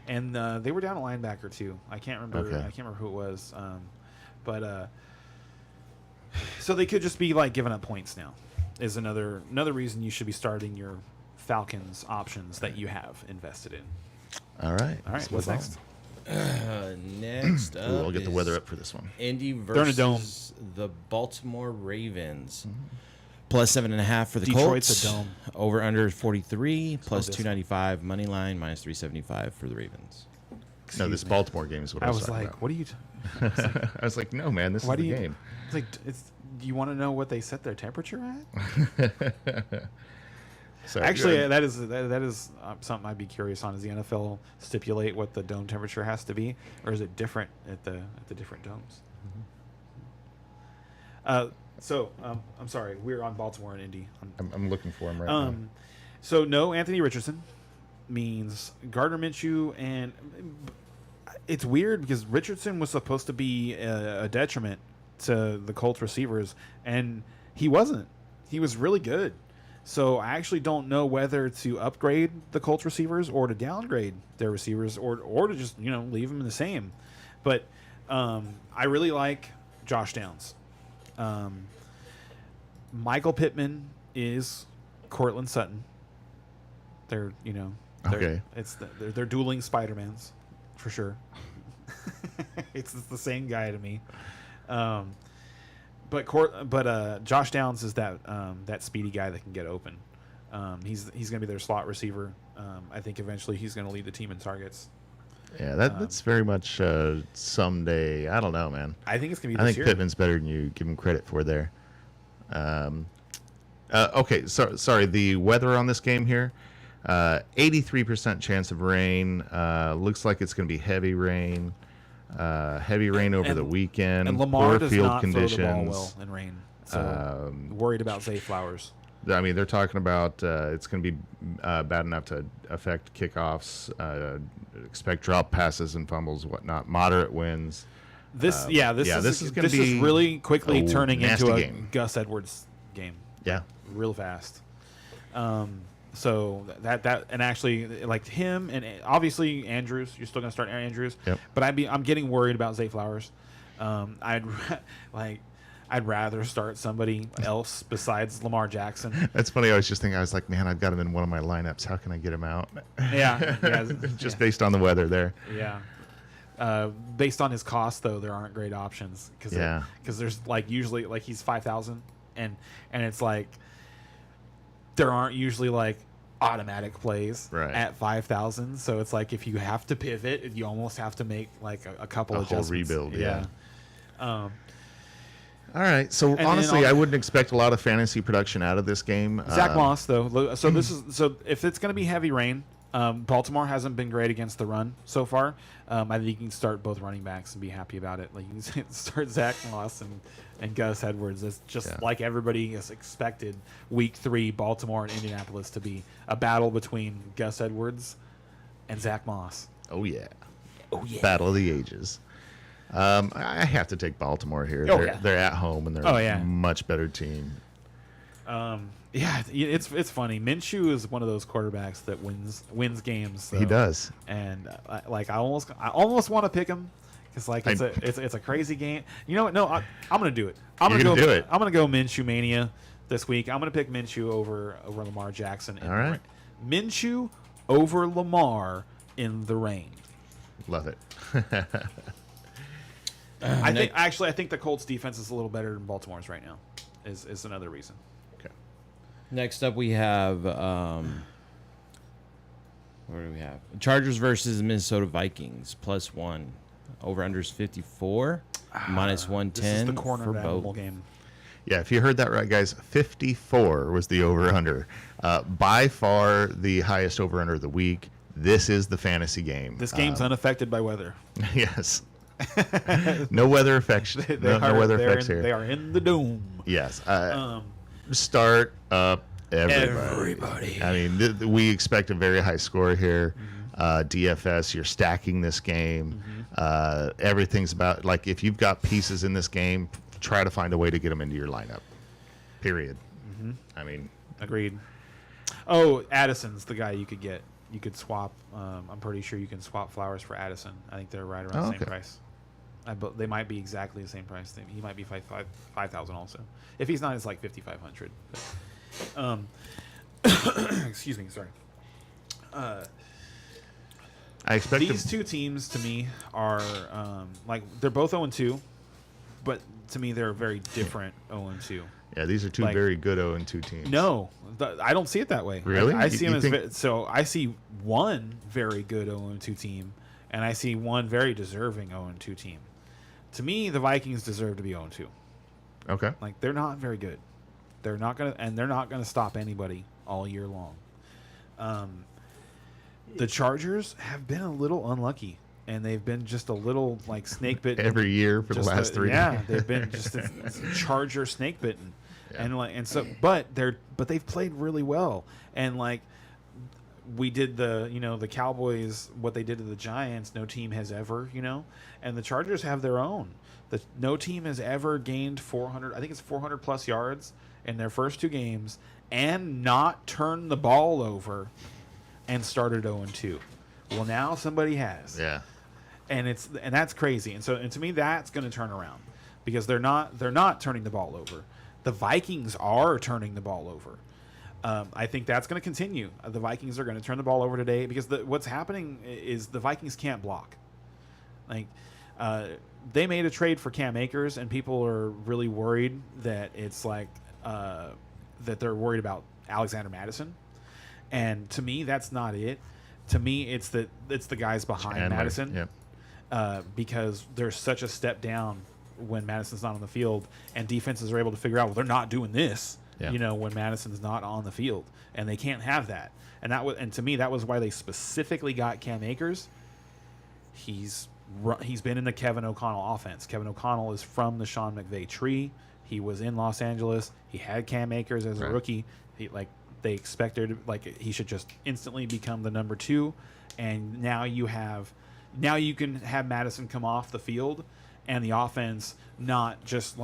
and they were down a linebacker too. I can't remember. Okay. I can't remember who it was, but so they could just be like giving up points now. Is another reason you should be starting your Falcons options that you have invested in. All right. All right, what's next? Next up, Ooh, I'll get the is weather up for this one. Indy They're in a dome. versus the Baltimore Ravens. Plus 7.5 for the Detroit's Colts. a dome. Over under 43. Plus this. 295 money line. Minus 375 for the Ravens. No, this Baltimore game is what I was talking like, about. what are you? I was like, no, man, this Why is do the you? game. It's like, do you want to know what they set their temperature at? So, Actually, yeah, that is something I'd be curious on. Does the NFL stipulate what the dome temperature has to be, or is it different at the different domes? I'm sorry, we're on Baltimore and Indy. I'm looking for him right now. So no Anthony Richardson means Gardner Minshew, and it's weird because Richardson was supposed to be a detriment to the Colts receivers, and he wasn't. He was really good. So I actually don't know whether to upgrade the Colts receivers or to downgrade their receivers or to just leave them the same. But I really like Josh Downs. Michael Pittman is Cortland Sutton. They're Okay. They're dueling Spider-Mans for sure. It's the same guy to me. But Josh Downs is that speedy guy that can get open. He's going to be their slot receiver. I think eventually he's going to lead the team in targets. Yeah, that's very much someday. I don't know, man. I think it's going to be I this think year. Pittman's better than you give him credit for there. Okay, sorry. The weather on this game here, 83% chance of rain. Looks like it's going to be heavy rain. Heavy rain over the weekend. And Lamar Poor does field not conditions. throw the ball well in rain. So worried about Zay Flowers. I mean, they're talking about it's going to be bad enough to affect kickoffs. Expect drop passes and fumbles, whatnot. Moderate winds. This is gonna be really quickly a turning nasty into a game. Gus Edwards game, Yeah. real fast. So that and actually like him and obviously Andrews. You're still gonna start Andrews, Yep. but I'm getting worried about Zay Flowers. I'd rather start somebody else besides Lamar Jackson. That's funny. I was just thinking, I was like, man, I've got him in one of my lineups. How can I get him out? Yeah, Just based on the weather there. Yeah. Based on his cost, though, there aren't great options because there's like usually like he's 5,000 and it's like there aren't usually like automatic plays Right. at 5,000. So it's like if you have to pivot, you almost have to make like a couple A whole adjustments. rebuild, yeah. All right. So then honestly, I wouldn't expect a lot of fantasy production out of this game. Zach Moss, though. So if it's going to be heavy rain, Baltimore hasn't been great against the run so far. I think you can start both running backs and be happy about it. Like you can start Zach Moss and Gus Edwards. It's just like everybody has expected. Week 3, Baltimore and Indianapolis to be a battle between Gus Edwards and Zach Moss. Oh yeah. Oh yeah. Battle of the ages. I have to take Baltimore here. Oh, They're at home and they're a much better team. Yeah, it's funny. Minshew is one of those quarterbacks that wins games. He does. And I almost want to pick him because like it's a crazy game. You know what? No, I'm gonna do it. I'm You're gonna gonna go. do it. I'm gonna go Minshew mania. this week. I'm going to pick Minshew over Lamar Jackson. All right. Minshew over Lamar in the rain. Love it. I think the Colts defense is a little better than Baltimore's right now. Is another reason. Okay. Next up, we have what do we have? Chargers versus Minnesota Vikings +1. Over unders 54, minus 110. This is the corner for of the animal both. game. Yeah, if you heard that right, guys, 54 was the over-under. By far the highest over-under of the week. This is the fantasy game. This game's unaffected by weather. Yes. No weather effects. No weather effects here. They are in the dome. Yes. Start up everybody. I mean, we expect a very high score here. DFS, you're stacking this game. Everything's about, like, if you've got pieces in this game, try to find a way to get them into your lineup. Period. I mean, agreed. Oh, Addison's the guy you could get. You could swap. I'm pretty sure you can swap Flowers for Addison. I think they're right around the same price. They might be exactly the same price. He might be 5,000 also. If he's not, it's like 5,500. Excuse me. Sorry. I expect these two teams to me are like they're both 0-2, but to me they're very different 0-2. Yeah, these are two like, very good 0-2 teams. No, I don't see it that way. Really? I see them as so. I see one very good 0-2 team, and I see one very deserving 0-2 team. To me, the Vikings deserve to be 0-2. Okay. Like, they're not very good. They're not gonna stop anybody all year long. The Chargers have been a little unlucky, and they've been just a little like snake bitten every year for the last 3 years. Yeah, they've been just a Charger snake bitten, but they've played really well, and like we did the Cowboys, what they did to the Giants, no team has ever, and the Chargers have their own. No team has ever gained 400. I think it's 400 plus yards in their first 2 games, and not turned the ball over, and started 0-2. Well, now somebody has. Yeah. And that's crazy. And to me, that's going to turn around because they're not turning the ball over. The Vikings are turning the ball over. I think that's going to continue. The Vikings are going to turn the ball over today because what's happening is the Vikings can't block. Like, they made a trade for Cam Akers, and people are really worried that it's like that they're worried about Alexander Madison. And to me, that's not it. To me, it's the guys behind Chandler. Madison. Yep. Because there's such a step down when Madison's not on the field, and defenses are able to figure out, well, they're not doing this, when Madison's not on the field, and they can't have that. And to me, that was why they specifically got Cam Akers. He's been in the Kevin O'Connell offense. Kevin O'Connell is from the Sean McVay tree. He was in Los Angeles. He had Cam Akers as a rookie. They expected he should just instantly become the number 2, and now you can have Madison come off the field and the offense not just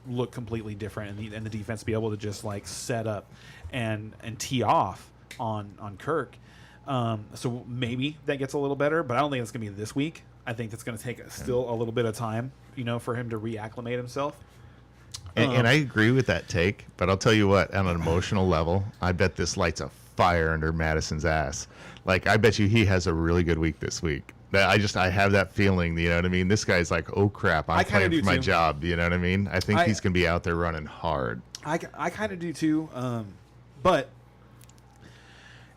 look completely different, and the defense be able to just set up and tee off on Kirk. So maybe that gets a little better, but I don't think it's going to be this week. I think it's going to take still a little bit of time, for him to reacclimate himself. And I agree with that take, but I'll tell you what, on an emotional level, I bet this lights a fire under Madison's ass. I bet you he has a really good week this week. I have that feeling, you know what I mean? This guy's like, oh crap, I'm playing for my job, you know what I mean? I think he's going to be out there running hard. I kind of do too, but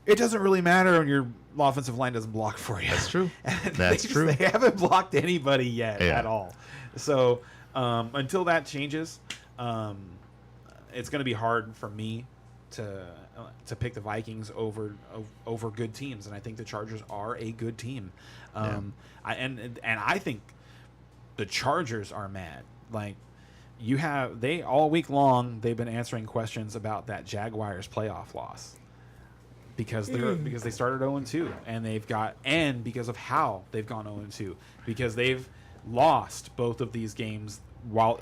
it doesn't really matter when your offensive line doesn't block for you. That's true. That's true. They haven't blocked anybody yet at all. So until that changes, it's going to be hard for me to pick the Vikings over good teams, and I think the Chargers are a good team. I think the Chargers are mad. They all week long they've been answering questions about that Jaguars playoff loss because they started 0-2, and because of how they've gone 0-2, because they've lost both of these games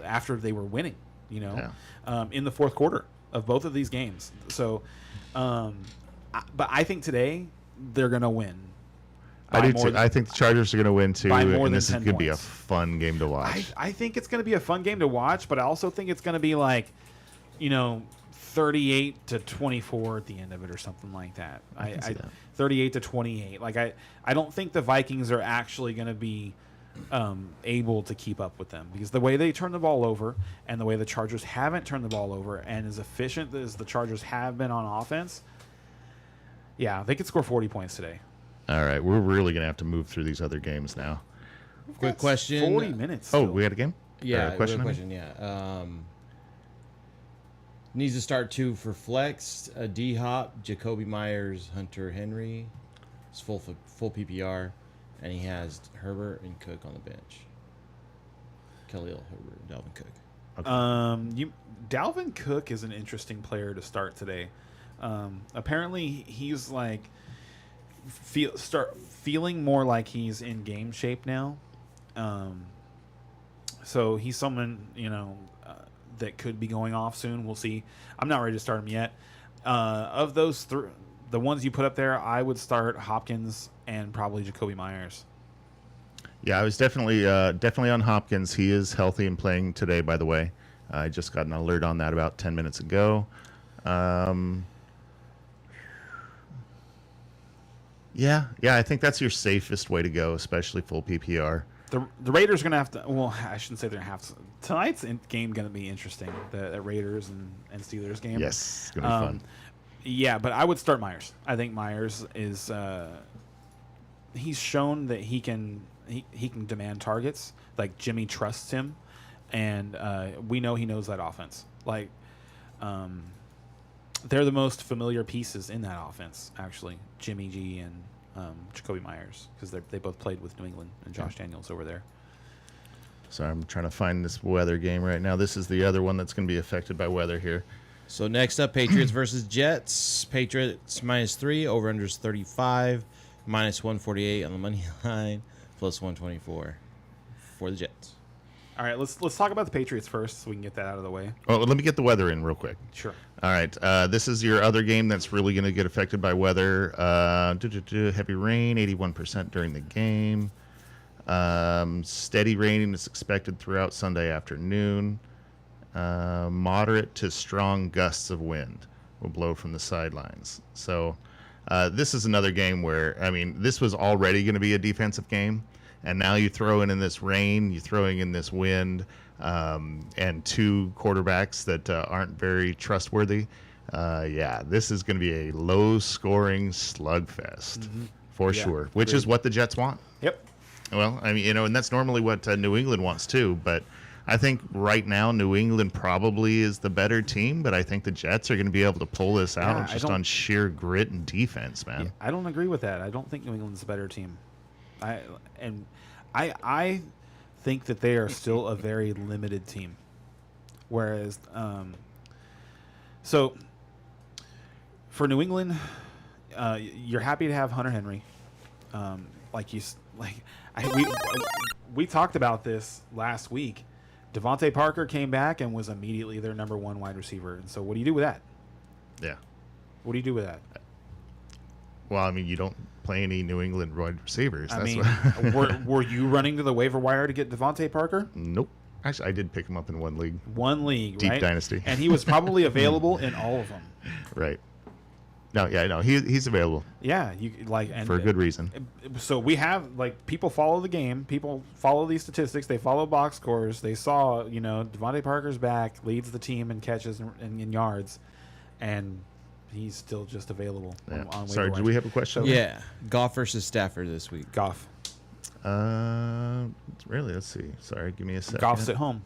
after they were winning. In the fourth quarter of both of these games. So, but I think today they're going to win. I do too. I think the Chargers are going to win too, and this is going to be a points. fun game to watch. I think it's going to be a fun game to watch, but I also think it's going to be 38-24 at the end of it or something like that. I can see that. 38-28. Like I don't think the Vikings are actually going to be able to keep up with them because the way they turn the ball over and the way the Chargers haven't turned the ball over and as efficient as the Chargers have been on offense, yeah, they could score 40 points today. All right, we're really gonna have to move through these other games now. Quick question. 40 minutes. Oh, still. we had a game. Yeah, Or a question. I mean? question. Yeah. Needs to start 2 for flex. D Hop, Jacoby Myers, Hunter Henry. It's full PPR, and he has Herbert and Cook on the bench. Khalil Herbert, Dalvin Cook. Dalvin Cook is an interesting player to start today. Apparently, he's like feeling more like he's in game shape now. So he's someone that could be going off soon. We'll see. I'm not ready to start him yet. Of those the ones you put up there, I would start Hopkins and probably Jacoby Myers. Yeah, I was definitely on Hopkins. He is healthy and playing today, by the way. I just got an alert on that about 10 minutes ago. Yeah, I think that's your safest way to go, especially full PPR. The Raiders are going to have to. Well, I shouldn't say they're going to have to. Tonight's game going to be interesting. The Raiders and Steelers game. Yes, it's going to be fun. Yeah, but I would start Myers. I think Myers is. He's shown that he can demand targets. Like Jimmy trusts him, and we know he knows that offense. Like, they're the most familiar pieces in that offense. Actually, Jimmy G and Jacoby Myers, because they both played with New England and Josh Daniels over there. So I'm trying to find this weather game right now. This is the other one that's going to be affected by weather here. So next up, Patriots versus Jets. Patriots -3, over/unders 35, -148 on the money line, +124 for the Jets. All right, let's talk about the Patriots first, so we can get that out of the way. Oh, let me get the weather in real quick. Sure. All right, this is your other game that's really going to get affected by weather. Heavy rain, 81% during the game. Steady rain is expected throughout Sunday afternoon. Moderate to strong gusts of wind will blow from the sidelines. So this is another game where, I mean, this was already going to be a defensive game, and now you throw in this rain, you're throwing in this wind, and 2 quarterbacks that aren't very trustworthy. Yeah, this is going to be a low-scoring slugfest for sure, which is what the Jets want. Yep. Well, I mean, and that's normally what New England wants too. But I think right now New England probably is the better team. But I think the Jets are going to be able to pull this out just on sheer grit and defense, man. Yeah, I don't agree with that. I don't think New England's a better team. I think that they are still a very limited team. Whereas, so for New England, you're happy to have Hunter Henry. We talked about this last week. Devontae Parker came back and was immediately their number 1 wide receiver. And so what do you do with that? Yeah. What do you do with that? Well, I mean, you don't play any New England wide receivers. I mean, what... were you running to the waiver wire to get Devontae Parker? Nope. Actually, I did pick him up in one league. One league, Deep right? Dynasty. And he was probably available in all of them. Right. No, he's available. Yeah, and for a good reason. So we have people follow the game. People follow these statistics. They follow box scores. They saw Devontae Parker's back, leads the team in catches and in yards, and he's still just available. Yeah. On Sorry, do we have a question? Yeah, Goff versus Stafford this week. Goff. Really? Let's see. Sorry, give me a second. Goff's at home.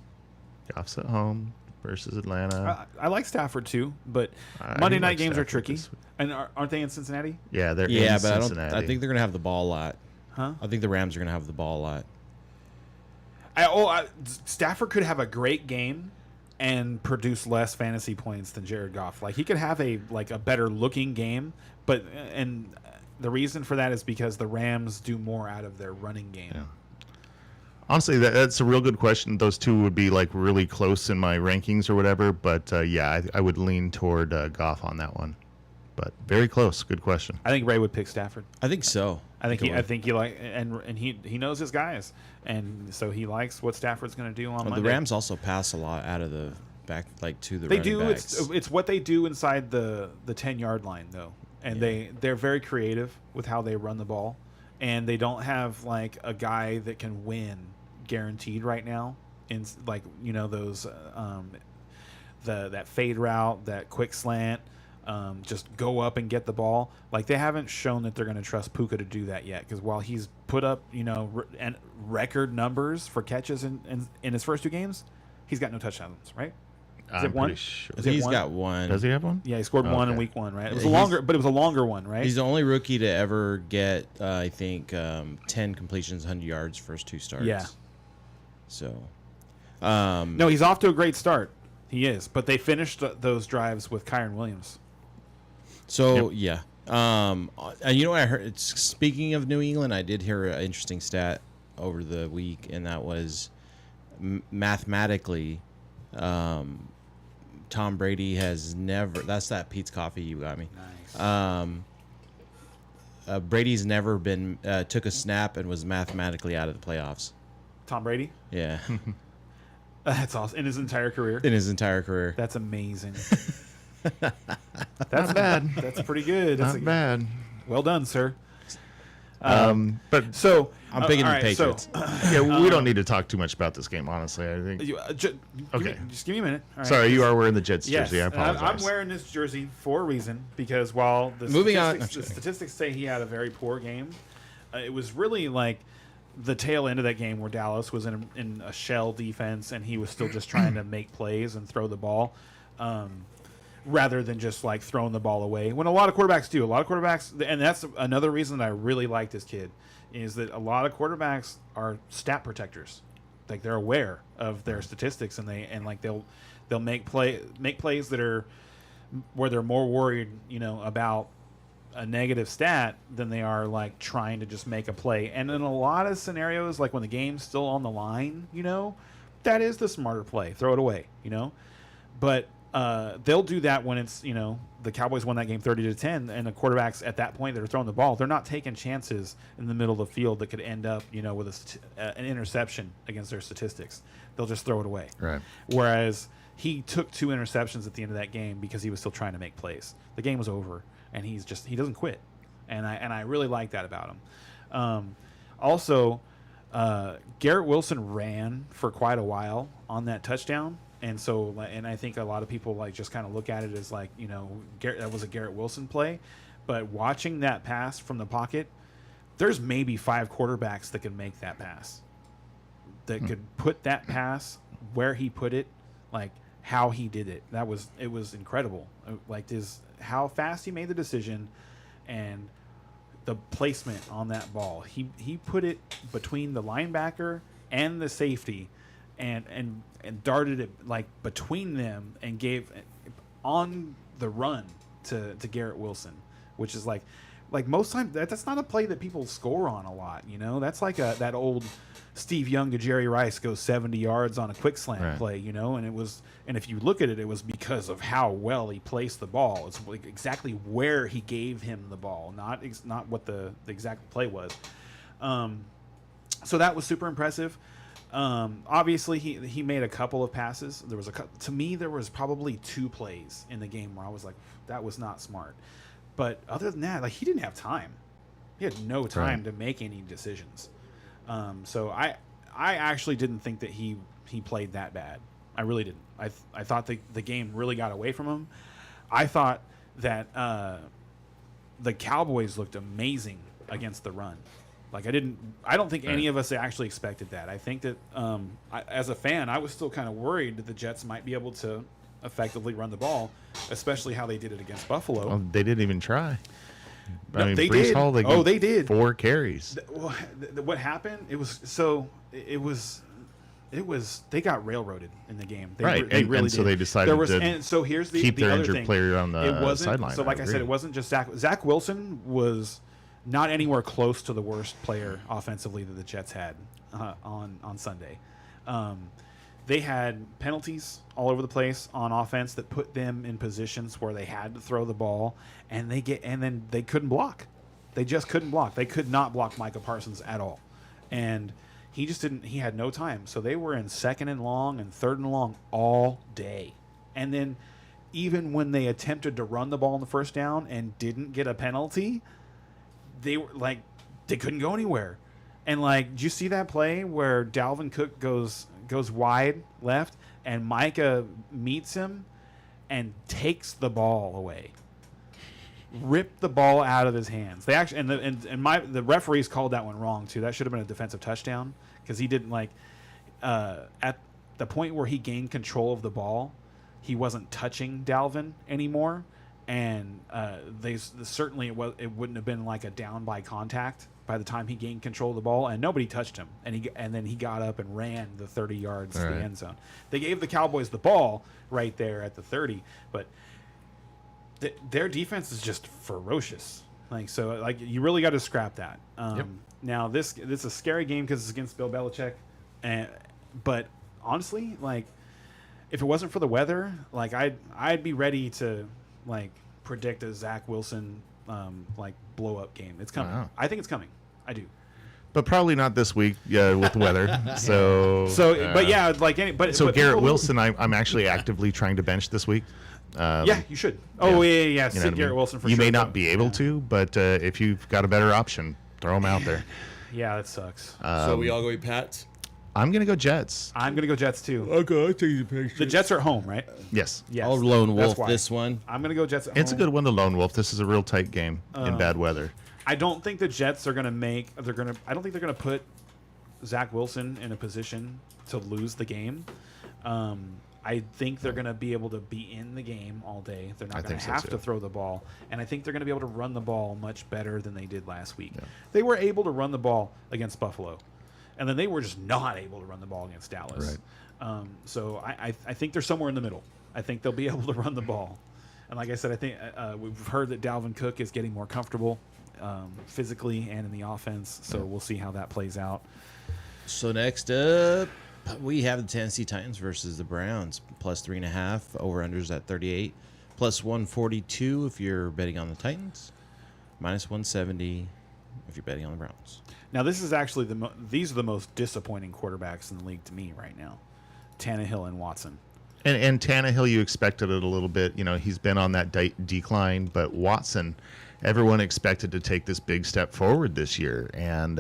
Goff's at home versus Atlanta. I like Stafford too, but Monday night games are tricky. And aren't they in Cincinnati? Yeah, they're in but Cincinnati. I think they're gonna have the ball a lot. Huh? I think the Rams are gonna have the ball a lot. Stafford could have a great game and produce less fantasy points than Jared Goff. He could have a better looking game, but the reason for that is because the Rams do more out of their running game. Yeah. Honestly, that's a real good question. Those two would be really close in my rankings or whatever, but yeah, I would lean toward Goff on that one. But very close. Good question. I think Ray would pick Stafford. I think so. I think he and he knows his guys, and so he likes what Stafford's going to do on Monday. The Rams also pass a lot out of the back like to the They running do. backs. It's what they do inside the 10-yard line though, and they're very creative with how they run the ball, and they don't have like a guy that can win guaranteed right now. In like those that fade route, that quick slant, just go up and get the ball. Like they haven't shown that they're going to trust Puka to do that yet. Because while he's put up and record numbers for catches in his first 2 games, he's got no touchdowns, right? I'm one? pretty sure. Is it He's one? got one. Does he have one? Yeah, he scored one in Okay. week 1, right? It was Yeah, it was a longer one, right? He's the only rookie to ever get, I think, 10 completions, 100 yards, first 2 starts. Yeah. So, No, he's off to a great start. He is, but they finished those drives with Kyron Williams. So yeah. And you know what I heard? Speaking of New England, I did hear an interesting stat over the week, and that was mathematically, Tom Brady has never. That's that Pete's Coffee you got me. Nice. Brady's never been took a snap and was mathematically out of the playoffs. Tom Brady. Yeah, That's awesome. In his entire career. in his entire career. That's amazing. Not bad. That's pretty good. That's Not bad. Well done, sir. But So I'm picking all the right, Patriots. yeah, we don't need to talk too much about this game, honestly. I think. Okay. Just give me a minute. All right. Sorry, you are wearing the Jets Yes, jersey. I and apologize. I'm wearing this jersey for a reason because while the Moving on. statistics say he had a very poor game, it was really like the tail end of that game where Dallas was in a shell defense and he was still just trying to make plays and throw the ball, rather than just like throwing the ball away. When a lot of quarterbacks do, and that's another reason that I really like this kid, is that a lot of quarterbacks are stat protectors. Like they're aware of their statistics and they'll make plays that are where they're more worried, about a negative stat than they are like trying to just make a play. And in a lot of scenarios, like when the game's still on the line, that is the smarter play. Throw it away, But they'll do that when it's, the Cowboys won that game 30-10, and the quarterbacks at that point that are throwing the ball, they're not taking chances in the middle of the field that could end up, with an interception against their statistics. They'll just throw it away. Right. Whereas he took 2 interceptions at the end of that game because he was still trying to make plays. The game was over, and he doesn't quit, and I really like that about him. Also, Garrett Wilson ran for quite a while on that touchdown. And so, and I think a lot of people like just kind of look at it as like, that was a Garrett Wilson play. But watching that pass from the pocket, there's maybe 5 quarterbacks that could make that pass, that could put that pass where he put it, like how he did it. It was incredible. Like how fast he made the decision and the placement on that ball. He put it between the linebacker and the safety, and darted it like between them and gave on the run to Garrett Wilson, which is like most times that's not a play that people score on a lot. That's like that old Steve Young to Jerry Rice goes 70 yards on a quick slant play. And if you look at it, it was because of how well he placed the ball. It's like exactly where he gave him the ball, not what the exact play was. So that was super impressive. Obviously, he made a couple of passes. To me, there was probably 2 plays in the game where I was like, that was not smart. But other than that, like he didn't have time. He had no time to make any decisions. So I actually didn't think that he played that bad. I really didn't. I thought the game really got away from him. I thought that the Cowboys looked amazing against the run. Like I don't think any of us actually expected that. I think that as a fan, I was still kind of worried that the Jets might be able to effectively run the ball, especially how they did it against Buffalo. Well, they didn't even try. No, they Breece did. Hall, They did. 4 carries. What happened? It was they got railroaded in the game. They Right, they and really so did. they decided to and so here's the keep their other injured thing. player on the It wasn't sideline. so. Like I said, it wasn't just Zach Wilson was not anywhere close to the worst player offensively that the Jets had on Sunday. They had penalties all over the place on offense that put them in positions where they had to throw the ball, and then they couldn't block. They just couldn't block. They could not block Micah Parsons at all, and He just didn't. He had no time. So they were in second and long and third and long all day. And then even when they attempted to run the ball on the first down and didn't get a penalty, they were like they couldn't go anywhere. And like, did you see that play where Dalvin Cook goes wide left and Micah meets him and takes the ball away? Ripped the ball out of his hands. They actually the referees called that one wrong too. That should have been a defensive touchdown because he didn't at the point where he gained control of the ball, he wasn't touching Dalvin anymore, and certainly it wouldn't have been like a down by contact by the time he gained control of the ball, and nobody touched him, and then he got up and ran the 30 yards to the end zone. They gave the Cowboys the ball right there at the 30, but their defense is just ferocious. Like you really got to scrap that. Now this is a scary game because it's against Bill Belichick, but honestly, like if it wasn't for the weather, like I'd be ready to like predict a Zach Wilson like blow up game. It's coming. Wow. I think it's coming. I do. But probably not this week with the weather. But yeah, like Garrett Wilson, I'm actually actively trying to bench this week. Yeah, you should. Oh yeah. Sit Garrett Wilson for sure. You may not but, be able to, but if you've got a better option, throw him out there. Yeah, that sucks. So we all go eat Pats. I'm gonna go Jets. I'm gonna go Jets too. Okay, I'll take the picture. The Jets are at home, right? Yes. I'll lone wolf this one. I'm gonna go Jets at It's home. a good one to lone wolf. This is a real tight game in bad weather. I don't think the Jets are gonna I don't think they're gonna put Zach Wilson in a position to lose the game. I think they're going to be able to be in the game all day. They're not going to have to throw the ball. And I think they're going to be able to run the ball much better than they did last week. Yeah. They were able to run the ball against Buffalo. And then they were just not able to run the ball against Dallas. Right. So I think they're somewhere in the middle. I think they'll be able to run the ball. And like I said, I think we've heard that Dalvin Cook is getting more comfortable physically and in the offense. So we'll see how that plays out. So next up, we have the Tennessee Titans versus the Browns. Plus 3.5. Over-unders at 38. Plus 142 if you're betting on the Titans. Minus 170 if you're betting on the Browns. Now, this is actually these are the most disappointing quarterbacks in the league to me right now. Tannehill and Watson. And Tannehill, you expected it a little bit. You know, he's been on that decline. But Watson, everyone expected to take this big step forward this year, and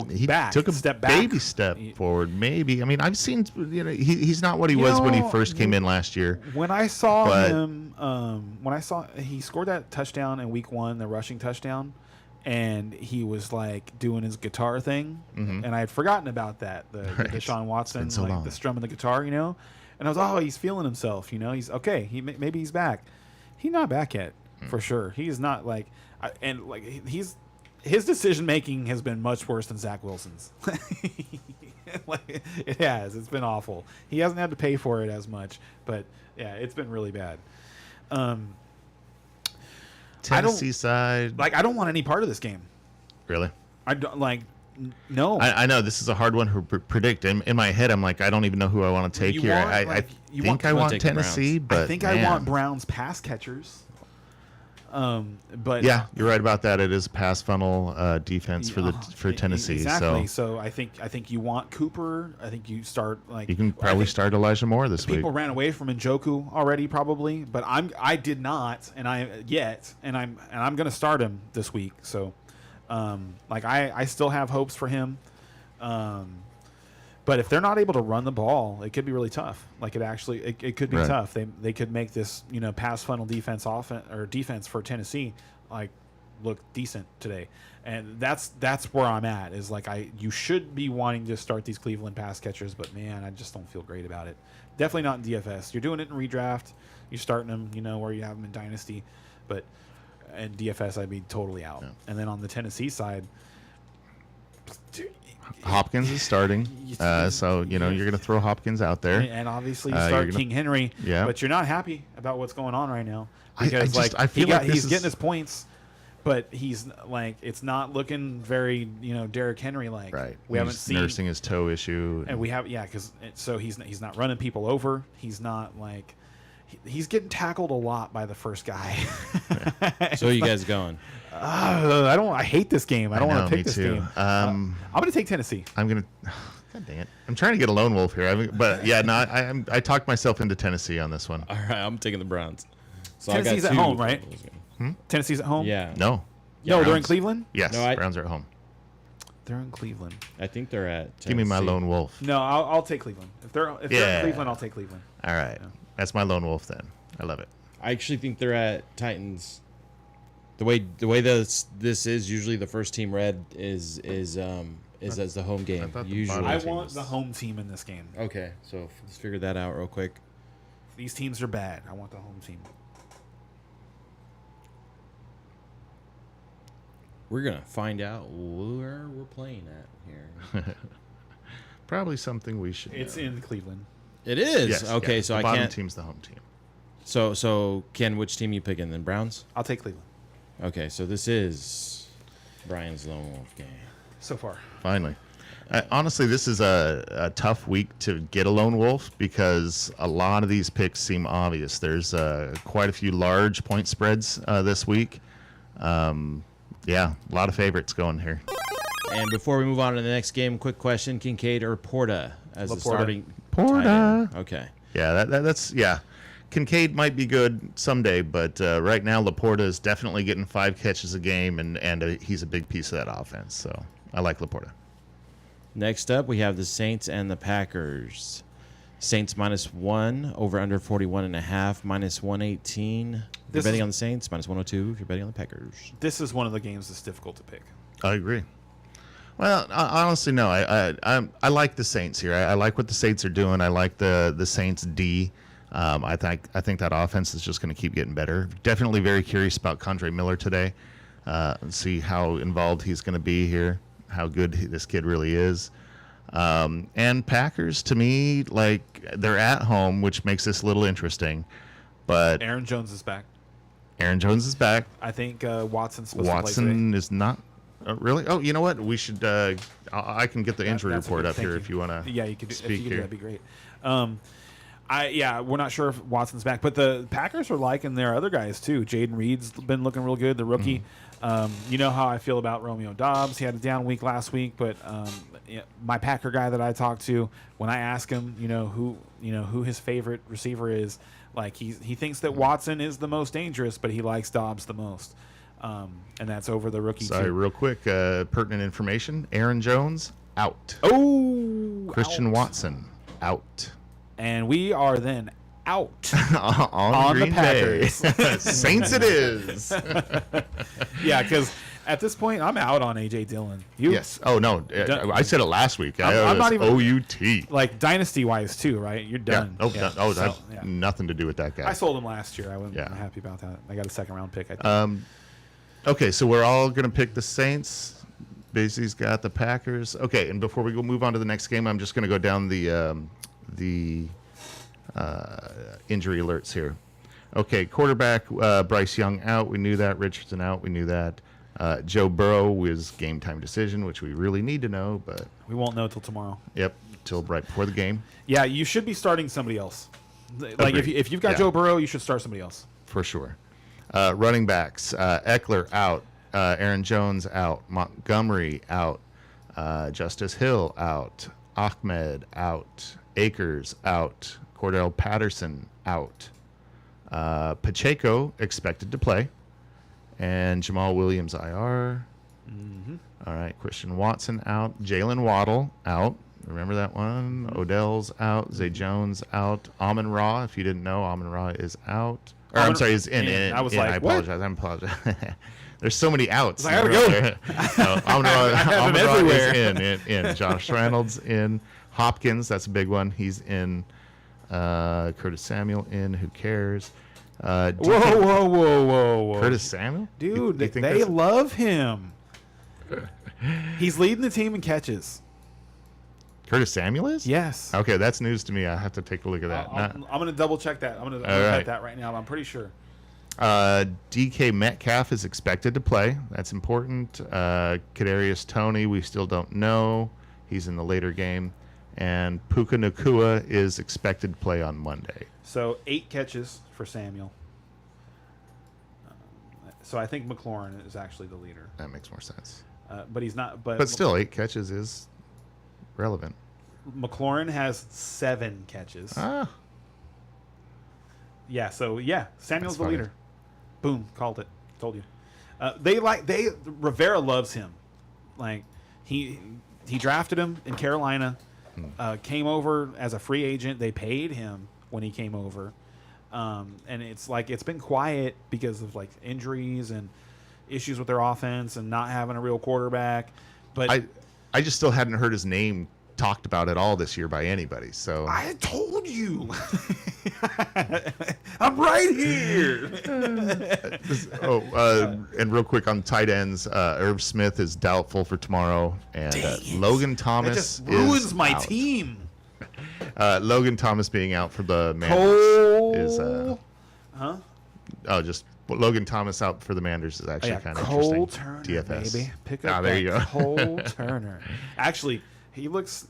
he took a baby step forward. Maybe. I mean, I've seen. You know, he's not what he was when he first came in last year. When I saw him, he scored that touchdown in Week 1, the rushing touchdown, and he was like doing his guitar thing, and I had forgotten about that. The Deshaun Watson, like the strum of the guitar, you know. And I was, he's feeling himself, you know. He's okay. Maybe he's back. He's not back yet. For sure, he's not like, his decision making has been much worse than Zach Wilson's. It has. It's been awful. He hasn't had to pay for it as much, but yeah, it's been really bad. Tennessee side, I don't want any part of this game. Really? I don't like. No, I know this is a hard one to predict. In my head, I'm like, I don't even know who I want to take here. I think I want Tennessee, but I think I want Browns pass catchers. But yeah, you're right about that. It is a pass funnel defense for Tennessee. Exactly. So I think you want Cooper. I think you start you can probably start Elijah Moore this week. People ran away from Njoku already, probably, but I did not, and I'm going to start him this week. So, I still have hopes for him. But if they're not able to run the ball, it could be really tough. Like it could be tough. They could make this pass funnel defense for Tennessee look decent today, and that's where I'm at. Is you should be wanting to start these Cleveland pass catchers, but man, I just don't feel great about it. Definitely not in DFS. You're doing it in redraft. You're starting them, where you have them in Dynasty, but in DFS I'd be totally out. Yeah. And then on the Tennessee side. Hopkins is starting, so you're going to throw Hopkins out there, and obviously you start King Henry. Yeah. But you're not happy about what's going on right now because I feel like he's getting his points, but he's it's not looking very Derrick Henry like. Right. We haven't seen nursing his toe issue, and we have because he's not running people over. He's not he's getting tackled a lot by the first guy. So you guys going? I hate this game. I don't want to pick this game. I'm going to take Tennessee. I'm going to. God dang it! I'm trying to get a lone wolf here, but yeah, no, I talked myself into Tennessee on this one. All right, I'm taking the Browns. So Tennessee's I got at two. home, right? Tennessee's at home. Yeah. No, No, they're in Browns. Cleveland. Yes, No, Browns are at home. They're in Cleveland. I think they're at. Give me my Tennessee. lone wolf. No, I'll take Cleveland. If they're Yeah. in Cleveland, I'll take Cleveland. All right, that's my lone wolf then. I love it. I actually think they're at Titans. The way this is usually the first team red is as the home game. thought the Usually. bottom I team want is- the home team in this game. Okay, so let's figure that out real quick. These teams are bad. I want the home team. We're gonna find out where we're playing at here. Probably something we should. It's know. in Cleveland. It is Yes, okay. yeah, So the I bottom can't. team's the home team. So Ken, which team you picking? Then Browns. I'll take Cleveland. Okay, so this is Brian's lone wolf game. So far. Finally. Honestly, this is a tough week to get a lone wolf because a lot of these picks seem obvious. There's quite a few large point spreads this week. Yeah, a lot of favorites going here. And before we move on to the next game, quick question: Kincaid or Porta as the Laporta. starting Porta. tight end? Okay. Yeah, that's yeah. Kincaid might be good someday, but right now Laporta is definitely getting 5 catches a game, and he's a big piece of that offense. So I like Laporta. Next up, we have the Saints and the Packers. Saints -1, over under 41.5, -118. If you're This betting is- on the Saints, -102 if you're betting on the Packers. This is one of the games that's difficult to pick. I agree. Well, honestly, no. I like the Saints here. I like what the Saints are doing. I like the Saints D. I think that offense is just going to keep getting better. Definitely very curious about Condre Miller today. And see how involved he's going to be here. How good this kid really is. And Packers, to me, like they're at home, which makes this a little interesting. But Aaron Jones is back. Aaron Jones is back. I think Watson's supposed to play today. Watson is not. Really? Oh, you know what? We should. I can get the injury That's report good. up Thank here you. if you want to. Yeah, you could. If speak you could do here. that'd be great. We're not sure if Watson's back, but the Packers are liking their other guys too. Jaden Reed's been looking real good, the rookie. You know how I feel about Romeo Dobbs. He had a down week last week, but my Packer guy that I talked to, when I ask him, who his favorite receiver is, like he thinks that Watson is the most dangerous, but he likes Dobbs the most, and that's over the rookie Sorry, too. real quick, pertinent information. Aaron Jones out. Oh, Christian out. Watson out. And we are then out. on the Green Bay. Packers. Saints it is. Yeah, because at this point, I'm out on A.J. Dillon. You, Yes. Oh no, I said it last week. I'm not even- OUT. like dynasty-wise too, right? You're Yeah. done. Oh, Yeah. done. Oh, So, that's yeah. nothing to do with that guy. I sold him last year. I wasn't Yeah. happy about that. I got a second-round pick, I think. Okay, so we're all gonna pick the Saints. Basie's got the Packers. Okay, and before we move on to the next game, I'm just gonna go down the injury alerts here. Okay, quarterback Bryce Young out. We knew that. Richardson out. We knew that. Joe Burrow was game time decision, which we really need to know, but We won't know till tomorrow. yep, till right before the game Yeah, you should be starting somebody else. Like Agreed. if you've got Yeah. Joe Burrow, you should start somebody else. for sure. Running backs: Eckler out. Aaron Jones out. Montgomery out. Justice Hill out. Ahmed out. Akers out. Cordell Patterson out. Pacheco expected to play. And Jamal Williams IR. All right. Christian Watson out. Jalen Waddle out. Remember that one? Odell's out. Zay Jones out. Amon Ra, if you didn't know, Amon Ra is out. Or I'm sorry, he's in. I was in. like, I what? apologize. There's so many outs. I gotta go. No, Amon Ra, have him Amon Ra everywhere. is in. Josh Reynolds in. Hopkins, that's a big one. He's in. Curtis Samuel in. Who cares? Whoa. Curtis Samuel? Dude, You they think that's- love him. He's leading the team in catches. Curtis Samuel is? Yes. Okay, that's news to me. I have to take a look at that. I'm going to double check that. I'm going to All bet right. that right now. But I'm pretty sure. DK Metcalf is expected to play. That's important. Kadarius Toney, we still don't know. He's in the later game. And Puka Nakua is expected to play on Monday. So 8 catches for Samuel. So I think McLaurin is actually the leader, That makes more sense. but he's not. But still, 8 catches is relevant. McLaurin has 7 catches. Ah, Yeah, so Samuel's That's the funny. leader. Boom, called it. Told you. Rivera loves him. Like he drafted him in Carolina, came over as a free agent. They paid him when he came over, and it's like it's been quiet because of like injuries and issues with their offense and not having a real quarterback. But I just still hadn't heard his name talked about at all this year by anybody. So I told you, I'm right here. and real quick on tight ends, Irv Smith is doubtful for tomorrow, and Dang it. Logan That Thomas just ruins is my out. team. Logan Thomas being out for the Cole, Manders is huh? just Logan Thomas out for the Manders is actually kind of Cole interesting. Turner, DFS. baby. Pick up there that you go. Cole Turner. Actually, he looks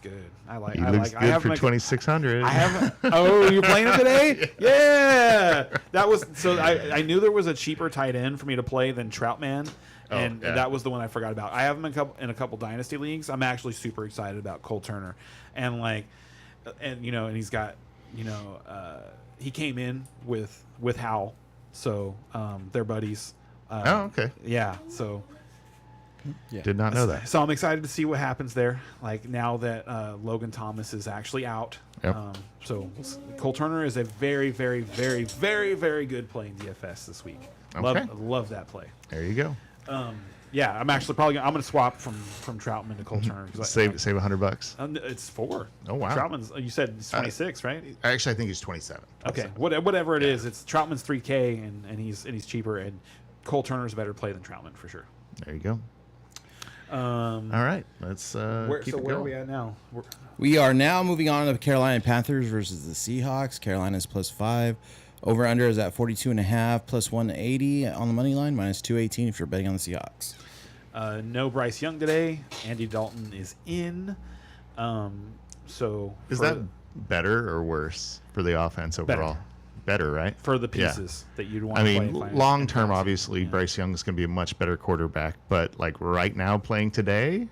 good. I like. He I looks like. good I have for him. 2,600. I haven't. Oh, you're playing him today? Yeah. That was so. I knew there was a cheaper tight end for me to play than Troutman, and yeah. that was the one I forgot about. I have him in a couple dynasty leagues. I'm actually super excited about Cole Turner, and and he's got he came in with Howell, so they're buddies. Oh, okay. Yeah. So. Yeah. Did not know that. So I'm excited to see what happens there. Like now that Logan Thomas is actually out. Yep. So Cole Turner is a very, very, very, very, very good play in DFS this week. Okay. Love that play. There you go. Yeah, I'm actually probably I'm going to swap from Troutman to Cole Turner. 'Cause Save $100. it's 4. Oh, wow. Troutman's you said it's 26, right? Actually, I think he's 27. Okay, whatever it is, it's Troutman's 3K and he's cheaper, and Cole Turner's a better play than Troutman for sure. There you go. All All right, let's keep where it are going. we at now? We are now moving on to the Carolina Panthers versus the Seahawks. Carolina's +5. Over under is at 42.5, +180 on the money line, -218 if you're betting on the Seahawks. No Bryce Young today. Andy Dalton is in. So Is for that better or worse for the offense overall? Better, right? for the Yeah. pieces that you'd want I to mean, play? long term, obviously, Bryce Young is going to be a much better quarterback. But like right now, playing today,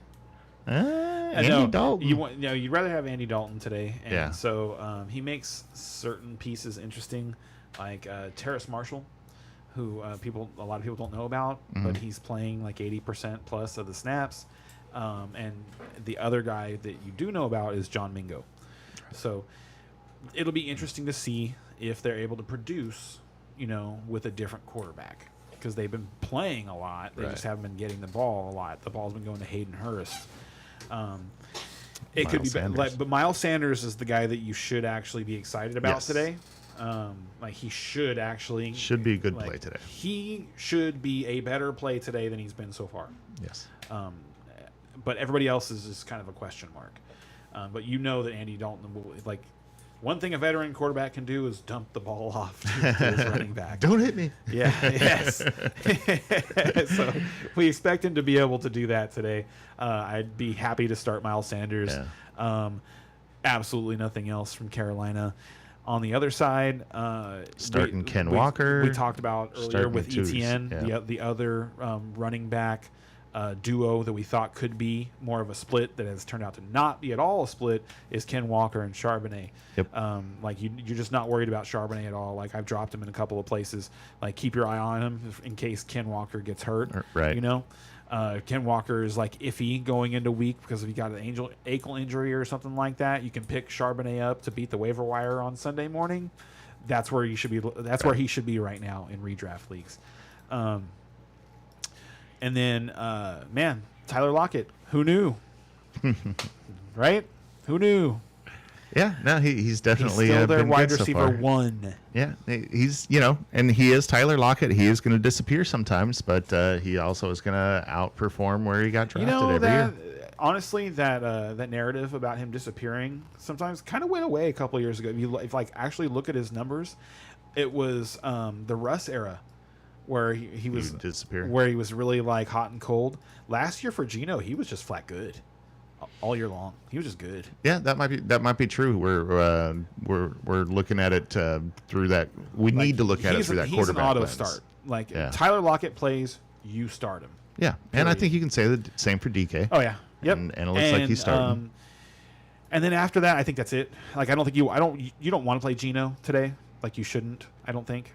Andy Dalton. You'd rather have Andy Dalton today. And Yeah. So he makes certain pieces interesting, like Terrace Marshall, who a lot of people don't know about, but he's playing like 80% plus of the snaps. And the other guy that you do know about is John Mingo. So it'll be interesting to see if they're able to produce, with a different quarterback, because they've been playing a lot. They Right. just haven't been getting the ball a lot. The ball's been going to Hayden Hurst. It could be, Sanders. but Miles Sanders is the guy that you should actually be excited about Yes. today. Like he should Should be a good like, play today. He should be a better play today than he's been so far. Yes. But everybody else is just kind of a question mark. But you know that Andy Dalton will, like, one thing a veteran quarterback can do is dump the ball off to his running back. Don't hit me. Yeah, yes. So we expect him to be able to do that today. I'd be happy to start Miles Sanders. Yeah. Absolutely nothing else from Carolina. On the other side, Starting Ken Walker. We talked about earlier Starting with with twos, ETN, yeah. the other running back duo that we thought could be more of a split that has turned out to not be at all a split is Ken Walker and Charbonnet. Yep. Like you're just not worried about Charbonnet at all. Like I've dropped him in a couple of places. Like keep your eye on him in case Ken Walker gets hurt. Right. Ken Walker is like iffy going into week because if you got an ankle injury or something like that, you can pick Charbonnet up to beat the waiver wire on Sunday morning. That's where you should be. That's where he should be right now in redraft leagues. And then, Tyler Lockett. Who knew? Right? Who knew? Yeah, no, he's definitely He's still their been wide good so receiver far. 1. Yeah, he's and he is Tyler Lockett. He is going to disappear sometimes, but he also is going to outperform where he got drafted every year. Honestly, that narrative about him disappearing sometimes kind of went away a couple of years ago. If actually look at his numbers, it was the Russ era where he was would disappear. where he was really like hot and cold. Last year for Geno, he was just flat good all year long. He was just good. Yeah, that might be true. We're looking at it through that. We need to look at it through that quarterback He's an auto lens. start. Like Yeah. Tyler Lockett plays, you start him. Yeah, and I Period. think you can say the same for DK. Oh yeah, yep. And it looks like he's starting. And then after that, I think that's it. Like, I don't think you don't want to play Geno today. Like, you shouldn't. I don't think.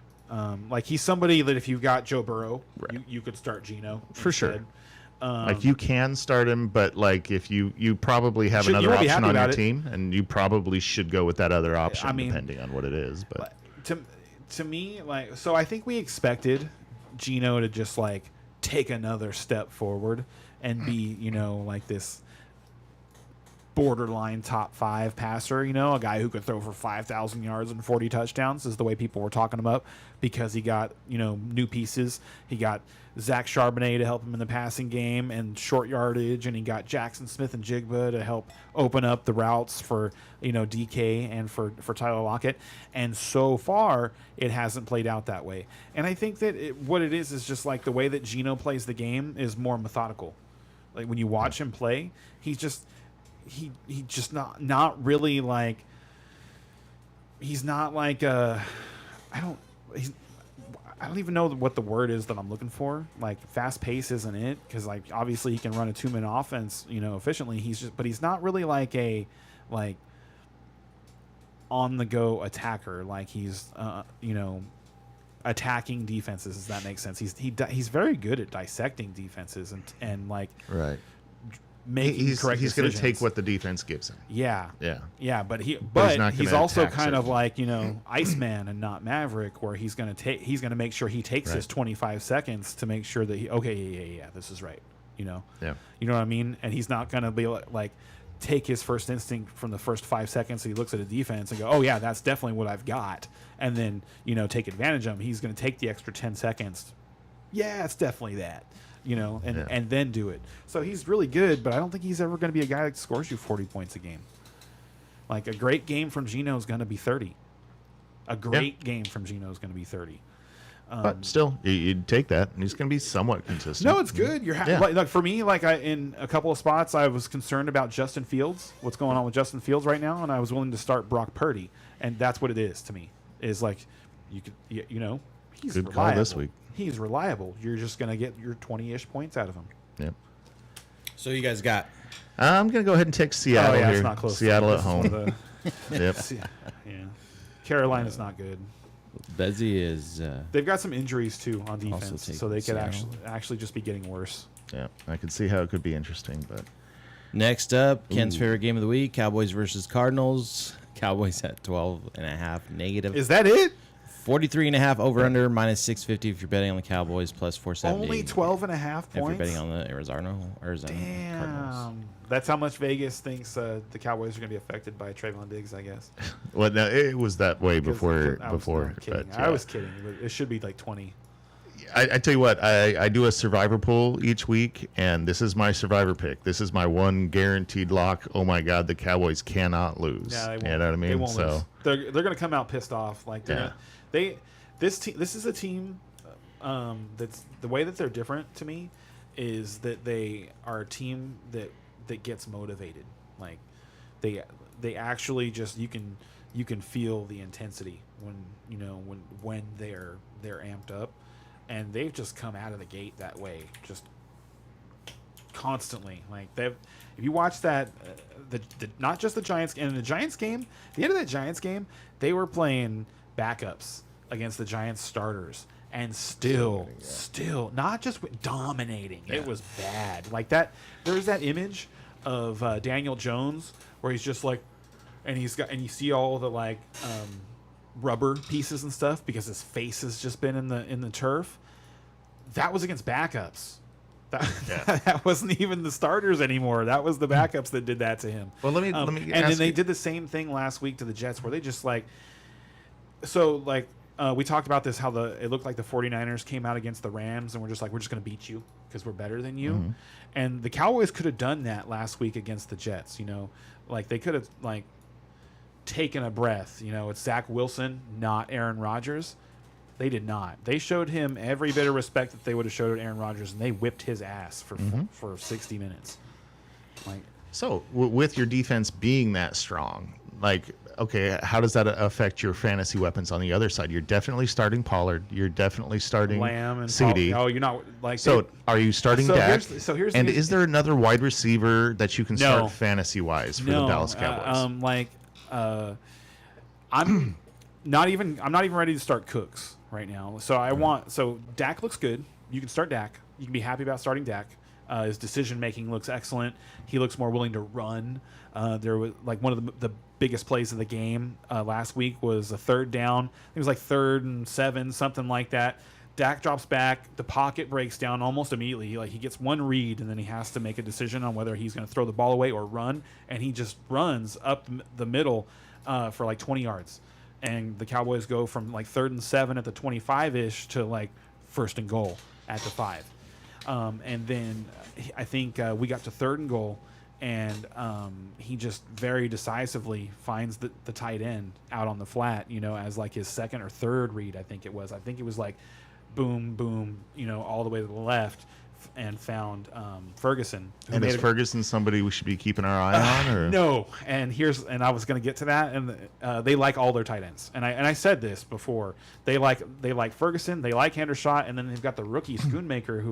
Like, he's somebody that if you got Joe Burrow, Right. you could start Geno For sure. instead. Like you can start him, but like if you probably have You another won't be option happy on your about it. team, and you probably should go with that other option I mean, depending on what it is. But to me, like, so I think we expected Geno to just like take another step forward and be, like this borderline top 5 passer, a guy who could throw for 5,000 yards and 40 touchdowns is the way people were talking him up, because he got, new pieces. He got Zach Charbonnet to help him in the passing game and short yardage, and he got Jackson Smith and Jigba to help open up the routes for, DK and for Tyler Lockett. And so far, it hasn't played out that way. And I think that what it is just like the way that Geno plays the game is more methodical. Like when you watch him play, he's just he just not really like, he's not like I don't even know what the word is that I'm looking for. Like, fast pace isn't it, because like obviously he can run a 2-man offense efficiently. But he's not really like a on the go attacker. Like he's attacking defenses. Does that make sense? He's very good at dissecting defenses and like right. making correct He's going to decisions. take what the defense gives him. Yeah. But But he's not he's gonna also attack kind of certain- like, Iceman and not Maverick, where he's going to make sure he takes his Right. 25 seconds to make sure that yeah, this is right. Yeah. You know what I mean? And he's not going to be like take his first instinct from the first 5 seconds. He looks at a defense and go, oh yeah, that's definitely what I've got. And then, take advantage of him. He's going to take the extra 10 seconds. Yeah, it's definitely that. And then do it. So he's really good, but I don't think he's ever going to be a guy that scores you 40 points a game. Like, a great game from Geno is going to be 30. A great game from Geno is going to be 30. But still, you'd take that, and he's going to be somewhat consistent. No, it's good. You're Yeah. like for me, like in a couple of spots, I was concerned about Justin Fields. What's going on with Justin Fields right now? And I was willing to start Brock Purdy, and that's what it is to me. Is like he's Good reliable. call this week. He's reliable. You're just going to get your 20-ish points out of him. Yep. So you guys got I'm going to go ahead and take Seattle here. it's not close. Seattle at This is one home. of the- Yep. yeah. Carolina's not good. Bezzy is They've got some injuries too on defense, take so they could Seattle. actually just be getting worse. Yeah, I can see how it could be interesting, but next up. Ken's favorite game of the week: Cowboys versus Cardinals. Cowboys at 12.5 negative. Is that it? 43.5 over under minus 650 if you're betting on the Cowboys, plus 470. Only 12.5 if you're points. betting on the Arizona Cardinals. Damn. That's how much Vegas thinks the Cowboys are going to be affected by Trayvon Diggs, I guess. well, no, it was that way before. I was kidding. But, I was kidding. It should be like 20. I tell you what, I do a survivor pool each week, and this is my survivor pick. This is my one guaranteed lock. Oh my God, the Cowboys cannot lose. Yeah, they won't. You know what I mean? They won't So lose. They're going to come out pissed off. Like this is a team that's the way that they're different to me is that they are a team that gets motivated. Like they actually just you can feel the intensity when they're amped up, and they've just come out of the gate that way, just constantly. Like if you watch that the not just the Giants, and in the Giants game, the end of that Giants game, they were playing backups against the Giants starters, and still not just dominating. Yeah. It was bad. Like that. There's that image of Daniel Jones where he's just like, and you see all the like rubber pieces and stuff because his face has just been in the turf. That was against backups. That wasn't even the starters anymore. That was the backups that did that to him. Well, let me and then they did the same thing last week to the Jets, where they just like, so like we talked about this, how it looked like the 49ers came out against the Rams and we're just going to beat you because we're better than you. Mm-hmm. And the Cowboys could have done that last week against the Jets. Like they could have like taken a breath. It's Zach Wilson, not Aaron Rodgers. They did not. They showed him every bit of respect that they would have showed Aaron Rodgers, and they whipped his ass for 60 minutes. Like, So with your defense being that strong, like, okay, how does that affect your fantasy weapons on the other side? You're definitely starting Pollard. You're definitely starting Lamb and CD. Oh, you're not like So are you starting So Dak? here's and the- is there another wide receiver that you can No. start fantasy wise for the Dallas Cowboys? I'm not even ready to start Cooks right now. So Dak looks good. You can start Dak. You can be happy about starting Dak. His decision making looks excellent. He looks more willing to run. There was like one of the biggest plays of the game last week was a third down. It was like 3rd and 7, something like that. Dak drops back. The pocket breaks down almost immediately. Like he gets one read, and then he has to make a decision on whether he's going to throw the ball away or run. And he just runs up the middle for like 20 yards. And the Cowboys go from like 3rd and 7 at the 25-ish to like 1st and goal at the 5. And then I think we got to 3rd and goal, and he just very decisively finds the tight end out on the flat, as like his 2nd or 3rd read. I think it was like boom, boom, all the way to the left, and found Ferguson. And is Ferguson somebody we should be keeping our eye on? Or? No, and I was going to get to that, and they like all their tight ends, and I said this before. They like Ferguson, they like Hendershot, and then they've got the rookie Schoonmaker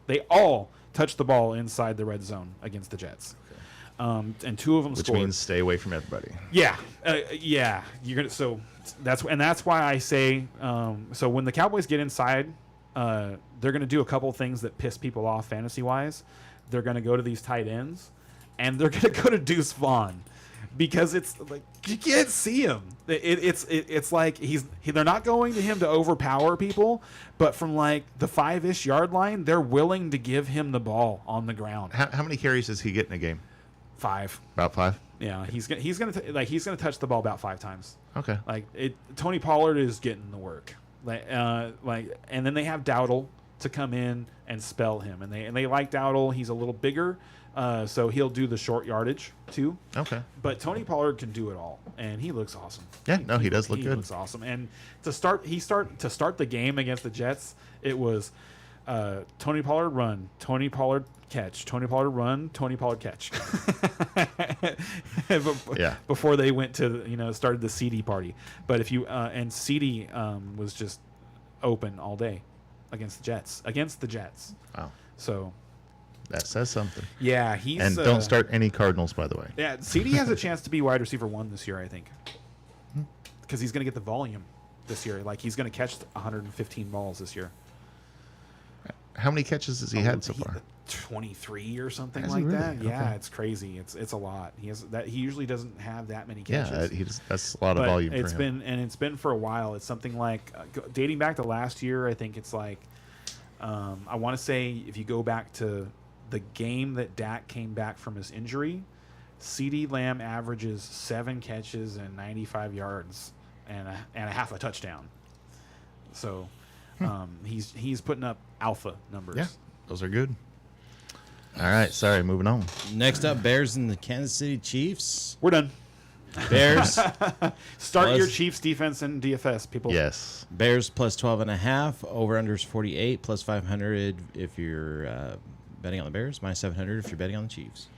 they all touched the ball inside the red zone against the Jets, and 2 of them Which scored. means stay away from everybody. Yeah, you're gonna. So that's why I say. So when the Cowboys get inside, they're gonna do a couple things that piss people off fantasy wise. They're gonna go to these tight ends, and they're gonna go to Deuce Vaughn, because it's like you can't see him. It's like they're not going to him to overpower people, but from like the 5-ish yard line, they're willing to give him the ball on the ground. How many carries does he get in a game? 5. About 5? Yeah, he's gonna touch the ball about 5 times. Okay. Tony Pollard is getting the work. And then they have Dowdle to come in and spell him, and they like Dowdle. He's a little bigger, so he'll do the short yardage too. Okay. But Tony Pollard can do it all, and he looks awesome. Yeah, no, he does look good. He looks awesome. And to start the game against the Jets, it was Tony Pollard run, Tony Pollard catch, Tony Pollard run, Tony Pollard catch. Yeah. Before they went to started the CD party, but if you and CD was just open all day against the Jets. Wow. So That says something. yeah, he's And don't start any Cardinals, by the way. Yeah, CD has a chance to be wide receiver 1 this year, I think, because he's going to get the volume this year. Like he's going to catch 115 balls this year. How many catches has he had so far? 23 or something Has he like really? that. Yeah, Okay. it's crazy. It's a lot. He usually doesn't have that many Yeah, catches. that's a lot of But volume for it's him. it's been for a while. It's something like dating back to last year. I think it's like I want to say if you go back to the game that Dak came back from his injury, CeeDee Lamb averages 7 catches and 95 yards and a half a touchdown. So he's putting up alpha numbers. Yeah, those are good. All right, sorry, moving on. Next up, Bears and the Kansas City Chiefs. We're done. Bears. Start Plus- your Chiefs defense in DFS, people. Yes. Bears plus 12.5. Over unders 48 plus 500 if you're betting on the Bears. Minus 700 if you're betting on the Chiefs.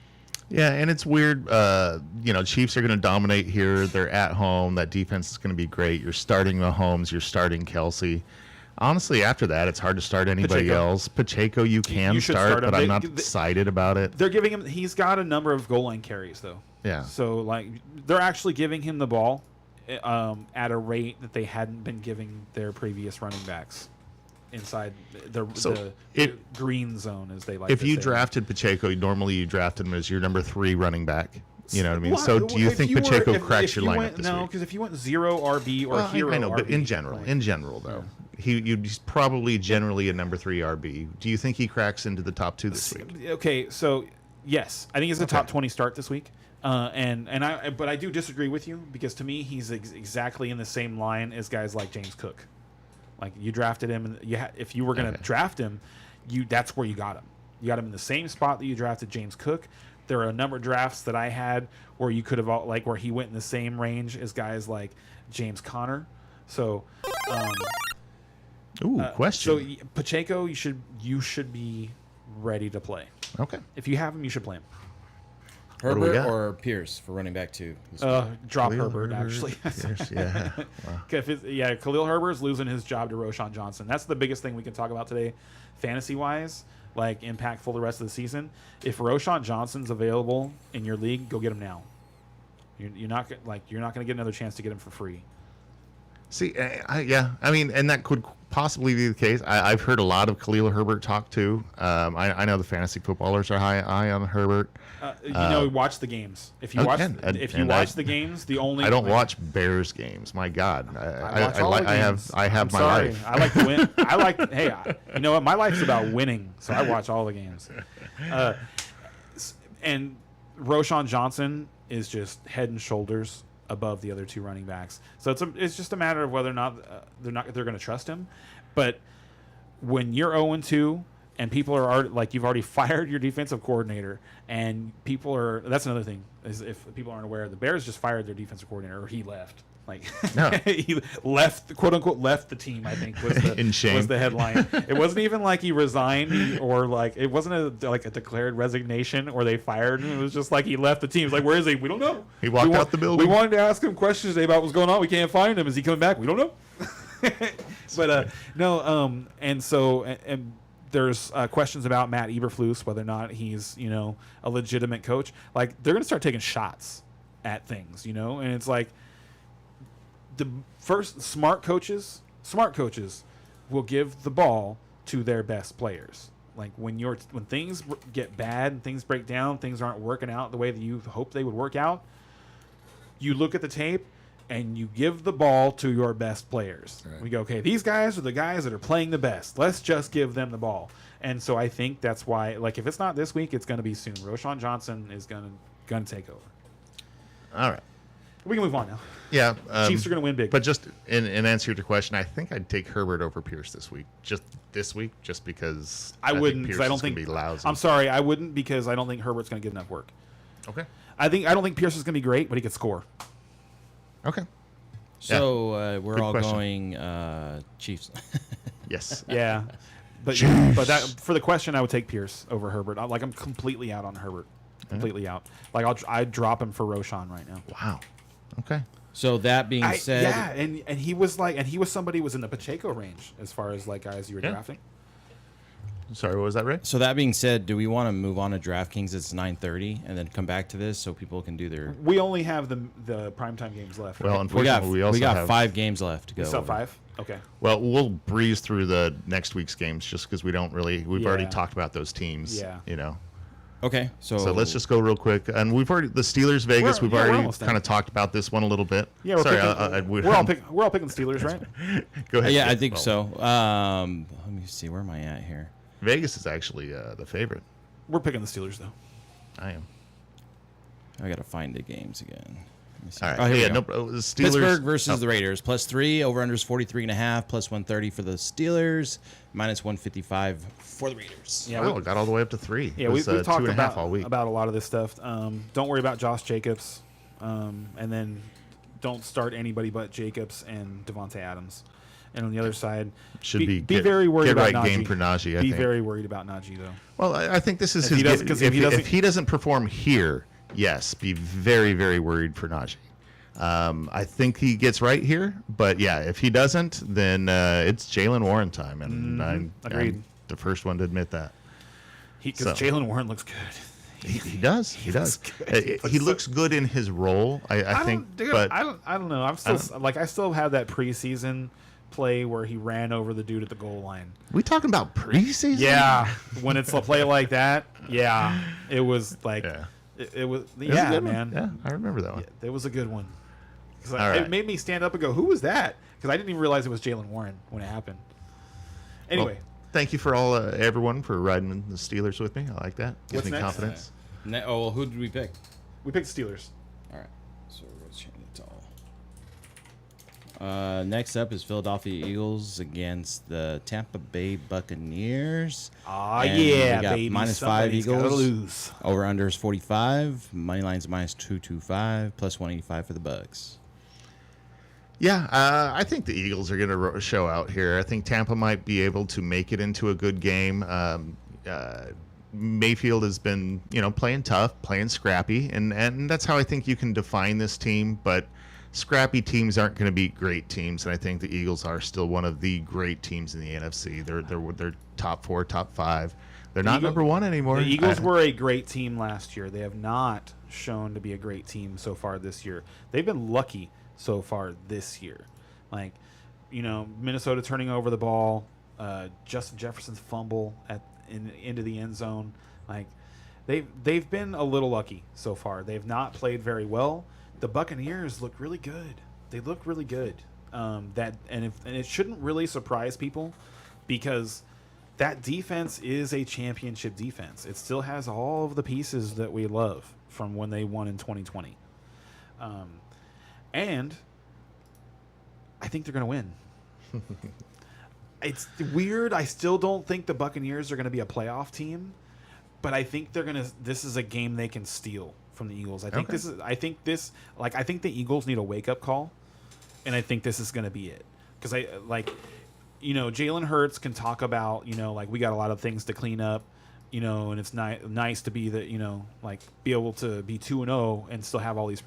Yeah, and it's weird. Chiefs are going to dominate here. They're at home. That defense is going to be great. You're starting Mahomes. You're starting Kelsey. Honestly, after that, it's hard to start anybody Pacheco. else. Pacheco, you can You should start, start him. but I'm They- not they- excited about it. They're giving him. He's got a number of goal line carries though. Yeah. So like they're actually giving him the ball at a rate that they hadn't been giving their previous running backs inside the green zone, as they like. If to you say. drafted Pacheco, normally you drafted him as your number 3 running back. You know what I mean? Well, So do you if think were- Pacheco if- cracks if your you lineup went, this No, week? because if you went 0 RB or Well, hero I know, but RB, in general, though, he's probably generally a number 3 RB. Do you think he cracks into the top 2 this week? Okay, so yes, I think he's a top 20 start this week. But I do disagree with you because to me he's exactly in the same line as guys like James Cook. Like you drafted him, and if you were going to draft him, that's where you got him. You got him in the same spot that you drafted James Cook. There are a number of drafts that I had where you could have where he went in the same range as guys like James Conner. So, Question. So Pacheco, you should be ready to play. Okay. If you have him, you should play him. What do we Herbert got? or Pierce for running back 2? Drop Khalil Herbert, actually. Yes, yeah. Wow. Khalil Herbert's losing his job to Roshan Johnson. That's the biggest thing we can talk about today, fantasy-wise, like impactful the rest of the season. If Roshan Johnson's available in your league, go get him now. You're not going to get another chance to get him for free. See, I mean, and that could possibly be the case. I've heard a lot of Khalil Herbert talk too. I know the fantasy footballers are high on Herbert. Watch the games. If you Okay, watch, and- if you and watch I- the games, the only I don't watch Bears games. My God, watch all the games. I have I'm my sorry. life. I like to win. You know what? My life's about winning, so I watch all the games. And Roshan Johnson is just head and shoulders above the other two running backs. So it's just a matter of whether or not they're going to trust him. But when you're 0-2 and people are already, like, you've already fired your defensive coordinator, and people are, that's another thing, is if people aren't aware, the Bears just fired their defensive coordinator, or he left. Like, No. he left, quote unquote, left the team, I think, was the, In shame. was the headline. It wasn't even like he resigned, or like, it wasn't a declared resignation, or they fired him. It was just like he left the team. It's like, where is he? We don't know. He walked out the building. We wanted to ask him questions today about what's going on. We can't find him. Is he coming back? We don't know. But no, and so and there's questions about Matt Eberflus, whether or not he's, a legitimate coach. Like, they're going to start taking shots at things, and it's like, the first smart coaches will give the ball to their best players. Like, when things get bad and things break down, things aren't working out the way that you hope they would work out, you look at the tape and you give the ball to your best players. Right. We go, okay, these guys are the guys that are playing the best. Let's just give them the ball. And so I think that's why, like, if it's not this week, it's going to be soon. Roshan Johnson is going to take over. All right. We can move on now. Yeah. Chiefs are going to win big. But just in answer to your question, I think I'd take Herbert over Pierce this week. Just because I wouldn't, Pierce because I don't is gonna think. be lousy. I'm sorry, I wouldn't, because I don't think Herbert's going to get enough work. Okay. I don't think Pierce is going to be great, but he could score. Okay. So we're Good all question. going Chiefs. Yes. Yeah, but that, for the question, I would take Pierce over Herbert. I'm completely out on Herbert. Completely out. Like, I'd drop him for Roshan right now. Wow. Okay. So that being said, Yeah, and he was somebody who was in the Pacheco range as far as, like, guys you were Yeah. drafting. Sorry, what was that, Ray? so that being said, do we want to move on to DraftKings? It's 9:30, and then come back to this so people can do their. We only have the primetime games left. Well, right? unfortunately, we also have 5 games left to go. You still over. 5? Okay. Well, we'll breeze through the next week's games just because we've already Yeah. talked about those teams. Yeah. Okay, so So let's just go real quick. And we've already the Steelers Vegas. We've we're already almost done. kind of talked about this one a little bit. Yeah, we're Sorry, we're all picking Steelers, right? Go ahead. yeah, I Kit. think Well, so. Let me see, where am I at here? Vegas is actually the favorite. We're picking the Steelers, though. I am. I gotta find the games again. Let me see. All right. Oh, here we yeah. go. No. The Steelers. Pittsburgh versus oh, the Raiders. +3. Over/under is 43.5. +130 for the Steelers. -155 for the Raiders. Yeah, Wow, got all the way up to 3. Yeah, It was, we've talked 2.5 all week. about a lot of this stuff. Don't worry about Josh Jacobs, and then don't start anybody but Jacobs and Devontae Adams. And on the other side, Should be get- very worried get about right Najee. game for Najee, I Be think. very worried about Najee, though. Well, I think this is If his. he doesn't- 'cause if he doesn't- if he doesn't perform here, yes, be very, very worried for Najee. I think he gets right here, but yeah, if he doesn't, then it's Jalen Warren time, and Agreed. I'm the first one to admit that. Because So- Jalen Warren looks good. He does. He does. good. He looks good in his role, I think. Dude, But I don't know. I'm still I still have that preseason play where he ran over the dude at the goal line. we talking about preseason? Yeah, when it's a play like that, yeah, it was like Yeah. it was. It was a Yeah, good one. man, Yeah, I remember that one. it was a good one. 'Cause All right. It made me stand up and go, "Who was that?" Because I didn't even realize it was Jalen Warren when it happened. Anyway, Well, thank you for all everyone for riding the Steelers with me. I like that. Gives What's me next? confidence. Well, who did we pick? we picked Steelers. All right, so we're going to change it to all. Next up is Philadelphia Eagles against the Tampa Bay Buccaneers. Ah, And yeah, we got baby. -5 Somebody's gotta Eagles. lose. Over under is 45. Money line's -225. +185 for the Bucks. Yeah, I think the Eagles are going to show out here. I think Tampa might be able to make it into a good game. Mayfield has been, playing tough, playing scrappy, and that's how I think you can define this team. But scrappy teams aren't going to beat great teams, and I think the Eagles are still one of the great teams in the NFC. They're top 4, top 5. They're not number 1 anymore. The Eagles were a great team last year. They have not shown to be a great team so far this year. They've been lucky so far this year. Like, Minnesota turning over the ball, Justin Jefferson's fumble into the end zone. Like, they've been a little lucky so far. They've not played very well. The Buccaneers look really good. They look really good. And it shouldn't really surprise people, because that defense is a championship defense. It still has all of the pieces that we love from when they won in 2020. And I think they're going to win. It's weird. I still don't think the Buccaneers are going to be a playoff team, but I think this is a game they can steal from the Eagles. I think I think the Eagles need a wake-up call, and I think this is going to be it. Because Jalen Hurts can talk about, we got a lot of things to clean up, and it's nice to be be able to be 2-0 and still have all these,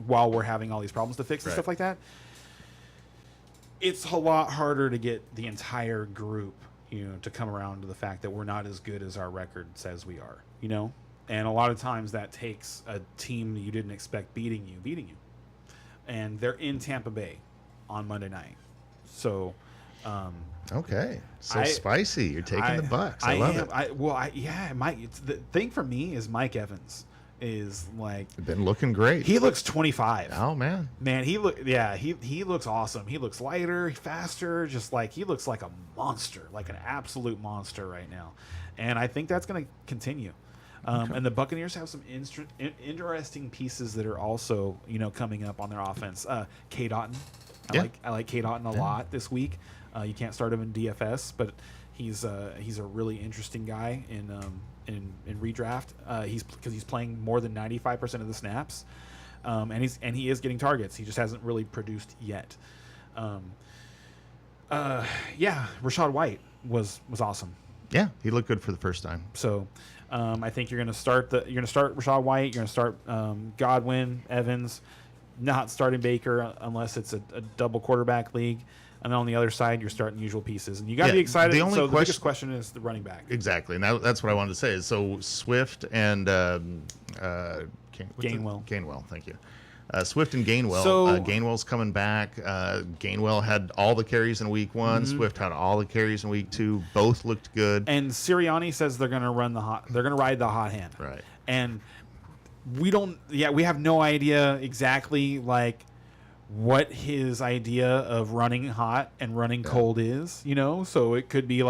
while we're having all these problems to fix and stuff like that. It's a lot harder to get the entire group, to come around to the fact that we're not as good as our record says we are, And a lot of times that takes a team that you didn't expect beating you. And they're in Tampa Bay on Monday night. So... okay, so spicy. You're taking the Bucs. I love it. The thing for me is Mike Evans is been looking great. He looks 25. Oh man, he looks awesome. He looks lighter, faster, just he looks like a monster, like an absolute monster right now. And I think that's going to continue. And the Buccaneers have some interesting pieces that are also coming up on their offense. Cade Otton, I like Cade Otton a lot this week. You can't start him in DFS, but he's a really interesting guy in redraft. Because he's playing more than 95% of the snaps, and he is getting targets. He just hasn't really produced yet. Rachaad White was awesome. Yeah, he looked good for the first time. So I think you're going to start Rachaad White. You're going to start Godwin, Evans. Not starting Baker unless it's a double quarterback league. And then on the other side, you're starting usual pieces. And you got to be excited. The biggest question is the running back. Exactly. And that's what I wanted to say. So Swift and Gainwell. Thank you. Swift and Gainwell. Gainwell's coming back. Gainwell had all the carries in week 1. Mm-hmm. Swift had all the carries in week 2. Both looked good. And Sirianni says they're going to ride the hot hand. Right. And we have no idea exactly what his idea of running hot and running cold is, so it could be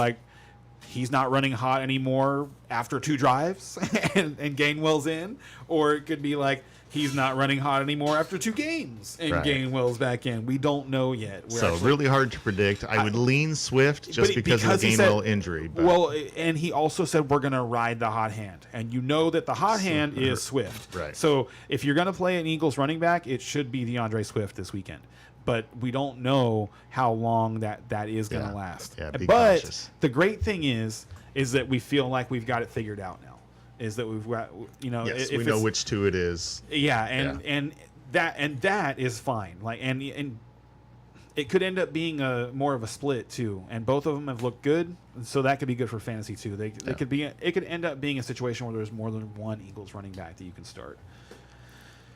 he's not running hot anymore after 2 drives and Gainwell's in, or it could be he's not running hot anymore after 2 games and Gainwell's back in. We don't know yet. Really hard to predict. I would lean Swift just because of the Gainwell injury. But. Well, and he also said we're going to ride the hot hand. And that the hot hand is Swift. Right. So if you're going to play an Eagles running back, it should be DeAndre Swift this weekend. But we don't know how long that is going to last. Yeah, be but cautious. The great thing is that we feel like we've got it figured out now. Is that we've got yes, we know which 2 it is. Yeah, and that is fine. And it could end up being more of a split too, and both of them have looked good, so that could be good for fantasy too. It could end up being a situation where there's more than one Eagles running back that you can start.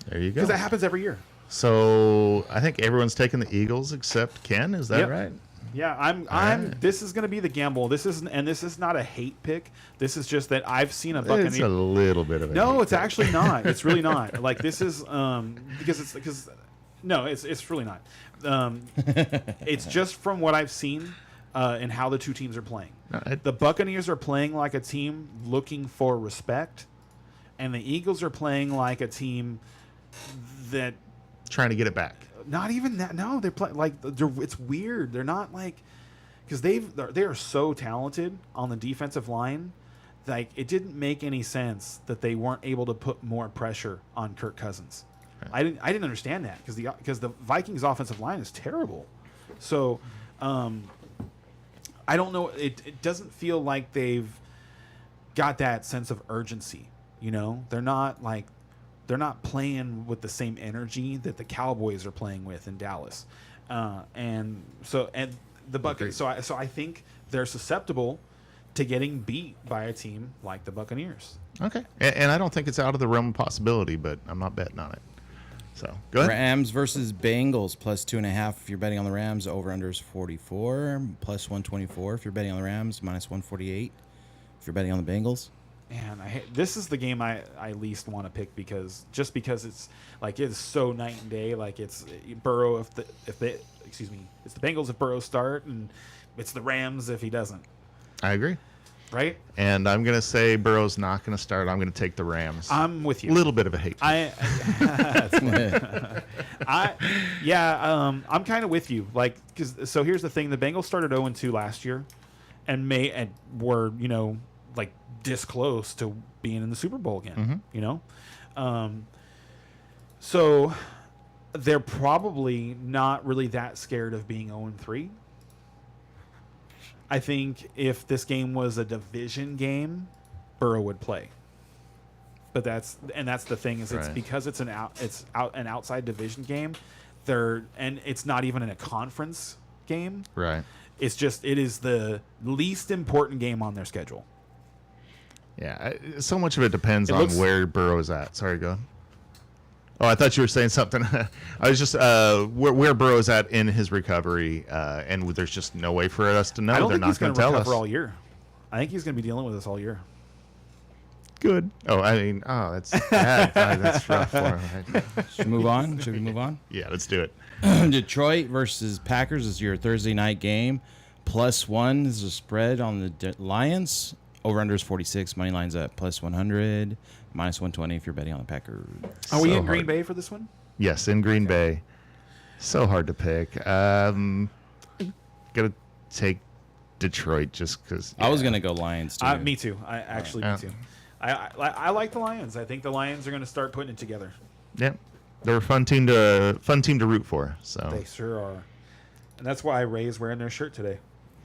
There you go. Because that happens every year. So I think everyone's taking the Eagles except Ken. Is that right? Yeah, This is going to be the gamble. This is not a hate pick. This is just that I've seen a Buccaneers. It's a little bit of a. No, hate it's pick. actually not. It's really not. This is it's really not. It's just from what I've seen and how the 2 teams are playing. The Buccaneers are playing like a team looking for respect, and the Eagles are playing like a team that trying to get it back. Not even that. No, they're playing it's weird. They're not because they are so talented on the defensive line. It didn't make any sense that they weren't able to put more pressure on Kirk Cousins. Right. I didn't understand that because the Vikings offensive line is terrible. So I don't know. It doesn't feel like they've got that sense of urgency. You know, they're not playing with the same energy that the Cowboys are playing with in Dallas, and the Buccaneers. So I think they're susceptible to getting beat by a team like the Buccaneers. Okay, and I don't think it's out of the realm of possibility, but I'm not betting on it. So go ahead. Rams versus Bengals plus 2.5 if you're betting on the Rams. Over under is 44 plus 124 if you're betting on the Rams. Minus 148 if you're betting on the Bengals. Man, this is the game I least want to pick because it's like it's so night and day. Like it's Burrow it's the Bengals if Burrow start, and it's the Rams if he doesn't. I agree. Right? And I'm going to say Burrow's not going to start. I'm going to take the Rams. I'm with you. A little bit of a hate. I'm kind of with you. Like, so here's the thing: the Bengals started 0-2 last year, and were like this close to being in the Super Bowl again. Mm-hmm. So they're probably not really that scared of being 0-3. I think if this game was a division game, Burrow would play. But that's the thing is it's Right. because it's an outside division game. And it's not even in a conference game. Right. It is the least important game on their schedule. Yeah. So much of it depends on where Burrow's at. Sorry, go on. Oh, I thought you were saying something. I was just where Burrow's at in his recovery, and there's just no way for us to know. I don't They're think he's not going going to to tell us. recover all year. I think he's going to be dealing with us all year. Good. Oh, I mean, that's bad. That's rough for him. Right? Should we move on? Should we move on? Yeah, let's do it. Detroit versus Packers is your Thursday night game. +1 is the spread on the Lions. Over under is 46. Money line's at +100. Minus 120 if you're betting on the Packers. Are we So in Green hard. Bay for this one? Yes, in Green Bay. So hard to pick. Gotta take Detroit just because. I was gonna go Lions too. Me too. Me too. I like the Lions. I think the Lions are going to start putting it together. Yeah, they're a fun team to root for. So They sure are. And that's why Ray's wearing their shirt today.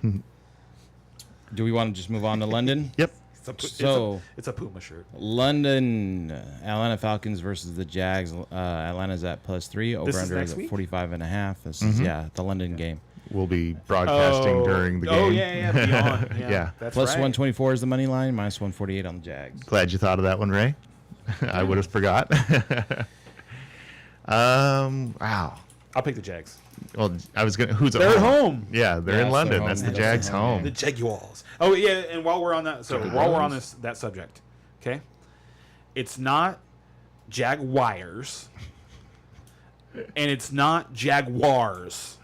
Do we want to just move on to London? Yep. It's a Puma shirt. London, Atlanta Falcons versus the Jags. Atlanta's at +3. Over This is under next is at week? 45.5. This is the London game. We'll be broadcasting during the game. Oh yeah, beyond. Yeah, Yeah. that's Plus right. 124 is the money line. Minus 148 on the Jags. Glad you thought of that one, Ray. I would have forgot. Wow. I'll pick the Jags. Well, I was gonna. Who's at They're at home? home. Yeah, they're Yeah, in London. they're That's home. the Yeah, Jags' they're home. The Jaguars. Oh yeah, and while we're on that, that subject, okay, it's not Jaguars, and it's not Jaguars.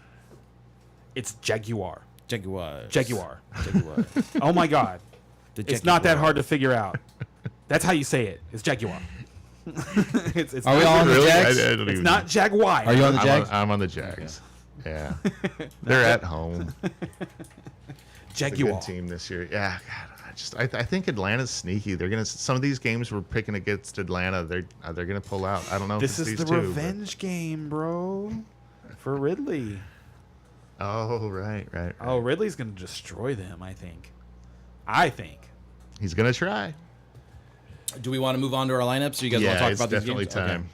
It's Jaguar. Jaguars. Jaguar. Jaguars. Oh my God, The it's not that Jaguar. hard to figure out. That's how you say it. It's Jaguar. it's Are we not, all on the Really? Jags? I don't It's even not Jaguar. Are you on the Jags? I'm on the Jags. Yeah, they're at home. It's a Jaguar? good team this year. Yeah, God, I think Atlanta's sneaky. They're gonna. Some of these games we're picking against Atlanta, they're gonna pull out. I don't know. This if is it's the these two, revenge game, bro, for Ridley. But, oh, right. Oh, Ridley's gonna destroy them. I think. He's gonna try. Do we want to move on to our lineups? So you guys want Yeah, to talk it's about these definitely games? Okay. time.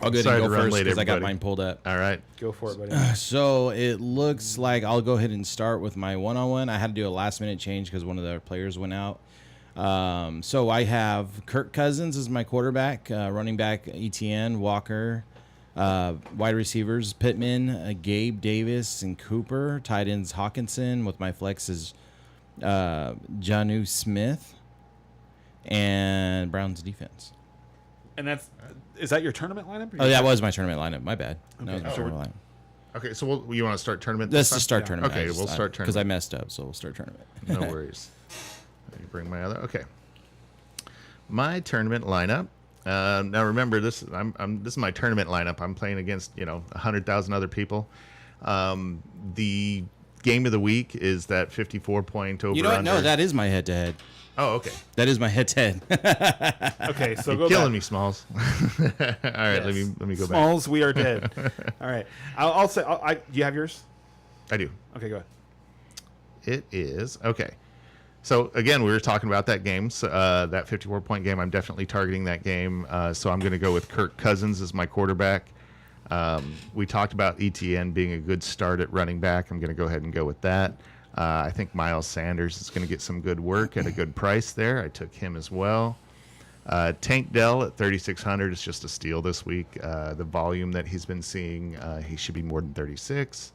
I'll go ahead Sorry and to go run first late, because I got everybody. mine pulled up. All right. Go for it, buddy. So it looks like I'll go ahead and start with my one-on-one. I had to do a last-minute change because one of the players went out. So I have Kirk Cousins as my quarterback, running back ETN, Walker, wide receivers Pittman, Gabe Davis, and Cooper. Tight ends Hawkinson. With my flex is Jonnu Smith, and Browns defense. And is that your tournament lineup? Oh, that was my tournament lineup. My bad. That was my Oh, tournament lineup. Okay, so you want to start tournament? Let's this just time? start tournament. Okay, we'll start because I tournament. messed up, so we'll start tournament. No worries. Let me bring my other. Okay. My tournament lineup. Now remember this. This is my tournament lineup. I'm playing against 100,000 other people. The game of the week is that 54-point over. You know what? under. No, that is my head-to-head. Oh, okay. That is my head-to-head. Okay, so You're go killing back. me, Smalls. All right, let me go back. Smalls, we are dead. All right, I'll say. Do you have yours? I do. Okay, go ahead. It is okay. So again, we were talking about that game, so, that 54-point game. I'm definitely targeting that game. So I'm going to go with Kirk Cousins as my quarterback. We talked about ETN being a good start at running back. I'm going to go ahead and go with that. I think Miles Sanders is going to get some good work at a good price there. I took him as well. Tank Dell at 3,600 is just a steal this week. The volume that he's been seeing, he should be more than 36.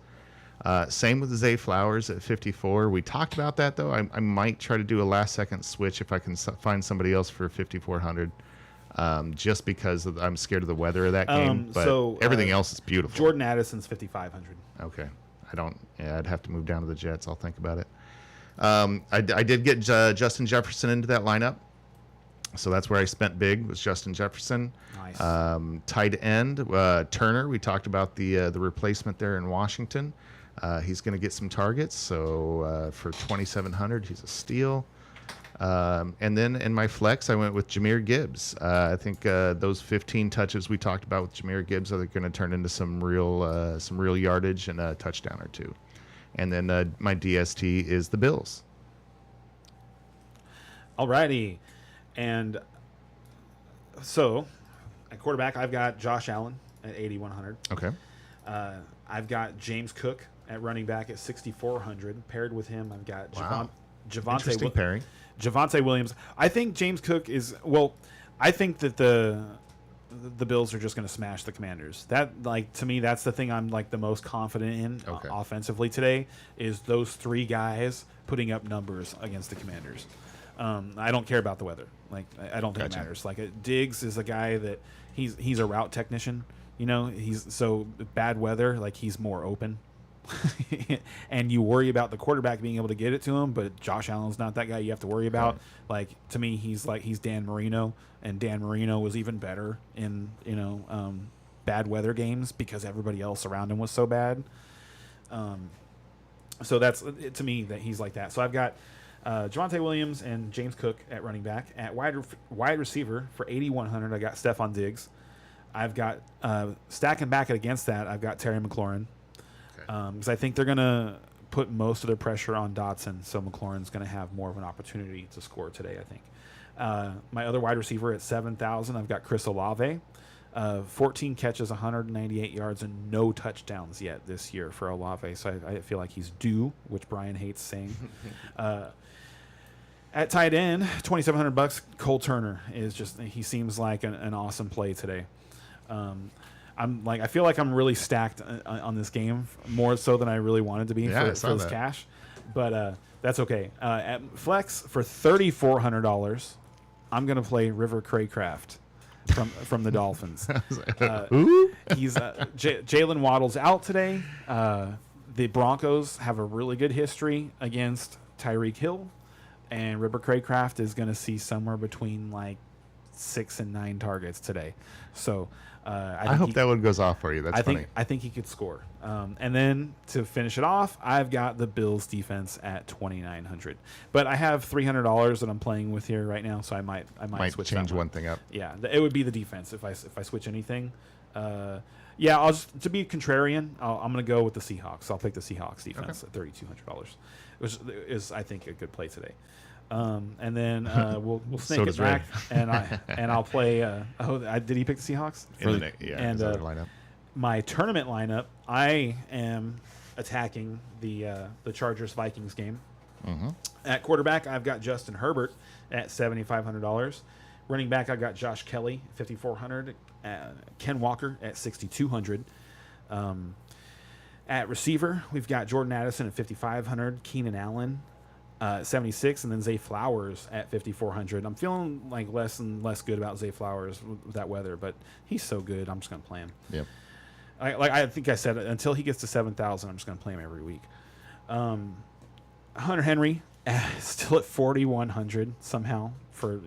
Same with Zay Flowers at 54. We talked about that, though. I might try to do a last-second switch if I can find somebody else for 5,400, just because I'm scared of the weather of that game. But everything else is beautiful. Jordan Addison's 5,500. Okay. I'd have to move down to the Jets. I'll think about it. I did get Justin Jefferson into that lineup. So that's where I spent big, was Justin Jefferson. Nice. Tight end, Turner. We talked about the replacement there in Washington. He's going to get some targets. So for 2,700, he's a steal. And then in my flex, I went with Jahmyr Gibbs. I think those 15 touches we talked about with Jahmyr Gibbs are going to turn into some real yardage and a touchdown or two. And then my DST is the Bills. Alrighty. And so at quarterback, I've got Josh Allen at 8,100. Okay. I've got James Cook at running back at 6,400. Paired with him, I've got Interesting pairing. Javonte Williams. I think James Cook is I think that the Bills are just going to smash the Commanders. That, like, to me, that's the thing I'm like the most confident in offensively today is those three guys putting up numbers against the Commanders. I don't care about the weather. Like, I don't think it matters. Like, Diggs is a guy that he's a route technician. You know, he's so bad weather. Like, he's more open. And you worry about the quarterback being able to get it to him, but Josh Allen's not that guy you have to worry about. Right. Like, to me, he's Dan Marino, and Dan Marino was even better in bad weather games because everybody else around him was so bad. So that's to me that he's like that. So I've got Javonte Williams and James Cook at running back. At wide receiver for 8,100, I got Stephon Diggs. I've got stacking back against that, I've got Terry McLaurin. Because I think they're going to put most of their pressure on Dotson, so McLaurin's going to have more of an opportunity to score today, I think. My other wide receiver at 7,000, I've got Chris Olave. 14 catches, 198 yards, and no touchdowns yet this year for Olave, so I feel like he's due, which Brian hates saying. At tight end, $2,700, Cole Turner is he seems like an awesome play today. I feel like I'm really stacked on this game, more so than I really wanted to be for this cash, but that's okay. At flex for $3,400, I'm gonna play River Craycraft from the Dolphins. He's Jalen Waddle's out today. The Broncos have a really good history against Tyreek Hill, and River Craycraft is gonna see somewhere between like 6 and 9 targets today. So. I hope that one goes off for you. That's funny. I think he could score. And then to finish it off, I've got the Bills defense at 2,900. But I have $300 that I'm playing with here right now, so I might switch. Change one thing up. Yeah, it would be the defense if I switch anything. I'll just to be contrarian, I'm going to go with the Seahawks. I'll pick the Seahawks defense at $3,200, which is I think a good play today. And then we'll snake it back, and I'll play. Did he pick the Seahawks? And lineup. My tournament lineup, I am attacking the Chargers Vikings game. Mm-hmm. At quarterback, I've got Justin Herbert at $7,500. Running back, I've got Josh Kelly, $5,400. Ken Walker at $6,200. At receiver, we've got Jordan Addison at $5,500. Keenan Allen. 76, and then Zay Flowers at 5,400. I'm feeling like less and less good about Zay Flowers with that weather, but he's so good. I'm just gonna play him. Yep. I think I said it, until he gets to 7,000, I'm just gonna play him every week. Hunter Henry still at 4,100 somehow for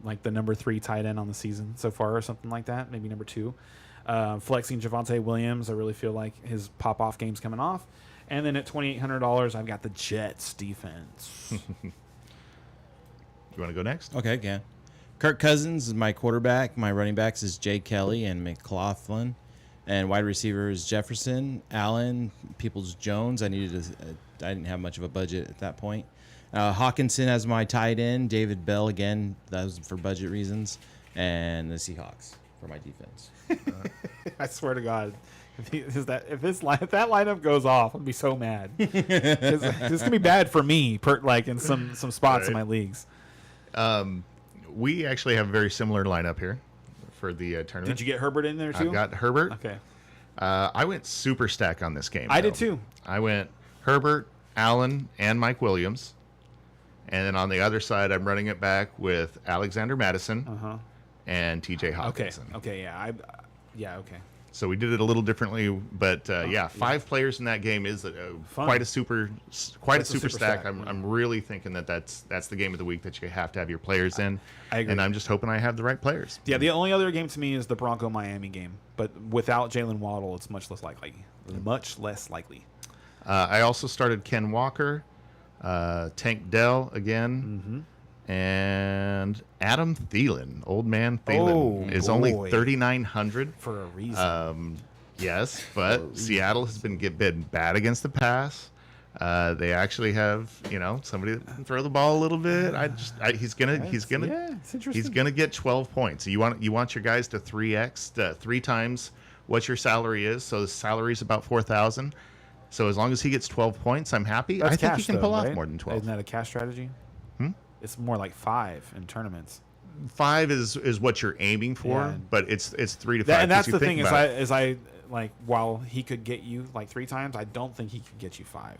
like the number 3 tight end on the season so far or something like that. Maybe number 2. Flexing Javonte Williams. I really feel like his pop off game's coming off. And then at $2,800, I've got the Jets defense. You want to go next? Okay, yeah. Kirk Cousins is my quarterback. My running backs is Jay Kelly and McLaughlin. And wide receiver is Jefferson, Allen, Peoples-Jones. I didn't have much of a budget at that point. Hawkinson as my tight end. David Bell again. That was for budget reasons, and the Seahawks for my defense. I swear to God, if that lineup goes off, I'll be so mad. It's gonna be bad for me, in some spots in my leagues. We actually have a very similar lineup here for the tournament. Did you get Herbert in there too? I've got Herbert. Okay. I went super stack on this game. I though. did too. I went Herbert, Allen, and Mike Williams. And then on the other side, I'm running it back with Alexander Madison and TJ Hawkinson. Okay. Yeah. Okay. So we did it a little differently, but 5 players in that game is quite a super stack. I'm really thinking that's the game of the week that you have to have your players in. I agree. And I'm just hoping I have the right players. Yeah, the only other game to me is the Bronco-Miami game, but without Jalen Waddle, it's much less likely. I also started Ken Walker, Tank Dell again, and Adam Thielen. Old man Thielen is only 3,900 for a reason. Yes, but Seattle has been bad against the pass. They actually have somebody that can throw the ball a little bit. He's gonna get 12 points. You want your guys to 3x 3 times what your salary is. So the salary is about 4,000. So as long as he gets 12 points, I'm happy. I think he can pull off more than 12. Isn't that a cash strategy? It's more like 5 in tournaments. 5 is what you're aiming for, but it's 3 to 5. And that's the thing is I while he could get you like 3 times, I don't think he could get you 5.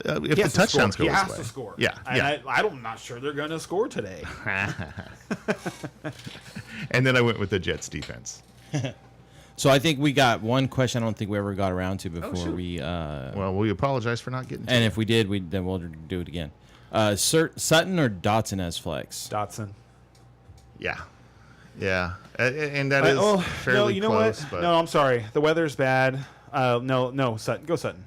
If the touchdowns go his way, he has to score. Yeah. I'm not sure they're going to score today. And then I went with the Jets defense. So I think we got one question I don't think we ever got around to before we. Well, we apologize for not getting to and it. if we did, then we'll do it again. Sutton or Dotson as flex? Dotson. Yeah. And that is fairly no, you know close. what? But No, I'm sorry. The weather's bad. No, Sutton. Go Sutton.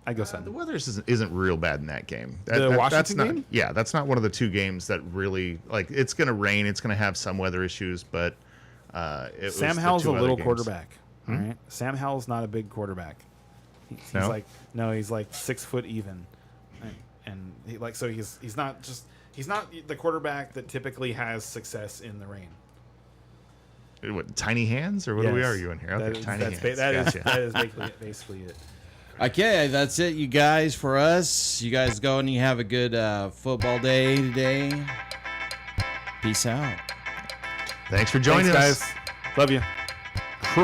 I'd go Sutton. the weather isn't real bad in that game. Washington that's not, game? Yeah, that's not one of the 2 games that really it's going to rain. It's going to have some weather issues, but Sam Howell's a little quarterback. All right, Sam Howell's not a big quarterback. He's like 6 foot even, and he's not the quarterback that typically has success in the rain. What, tiny hands, or what are we arguing here? Okay, tiny hands. That is basically it. Okay, that's it, you guys, for us. You guys go and you have a good football day today. Peace out. Thanks for joining us, guys. Love you.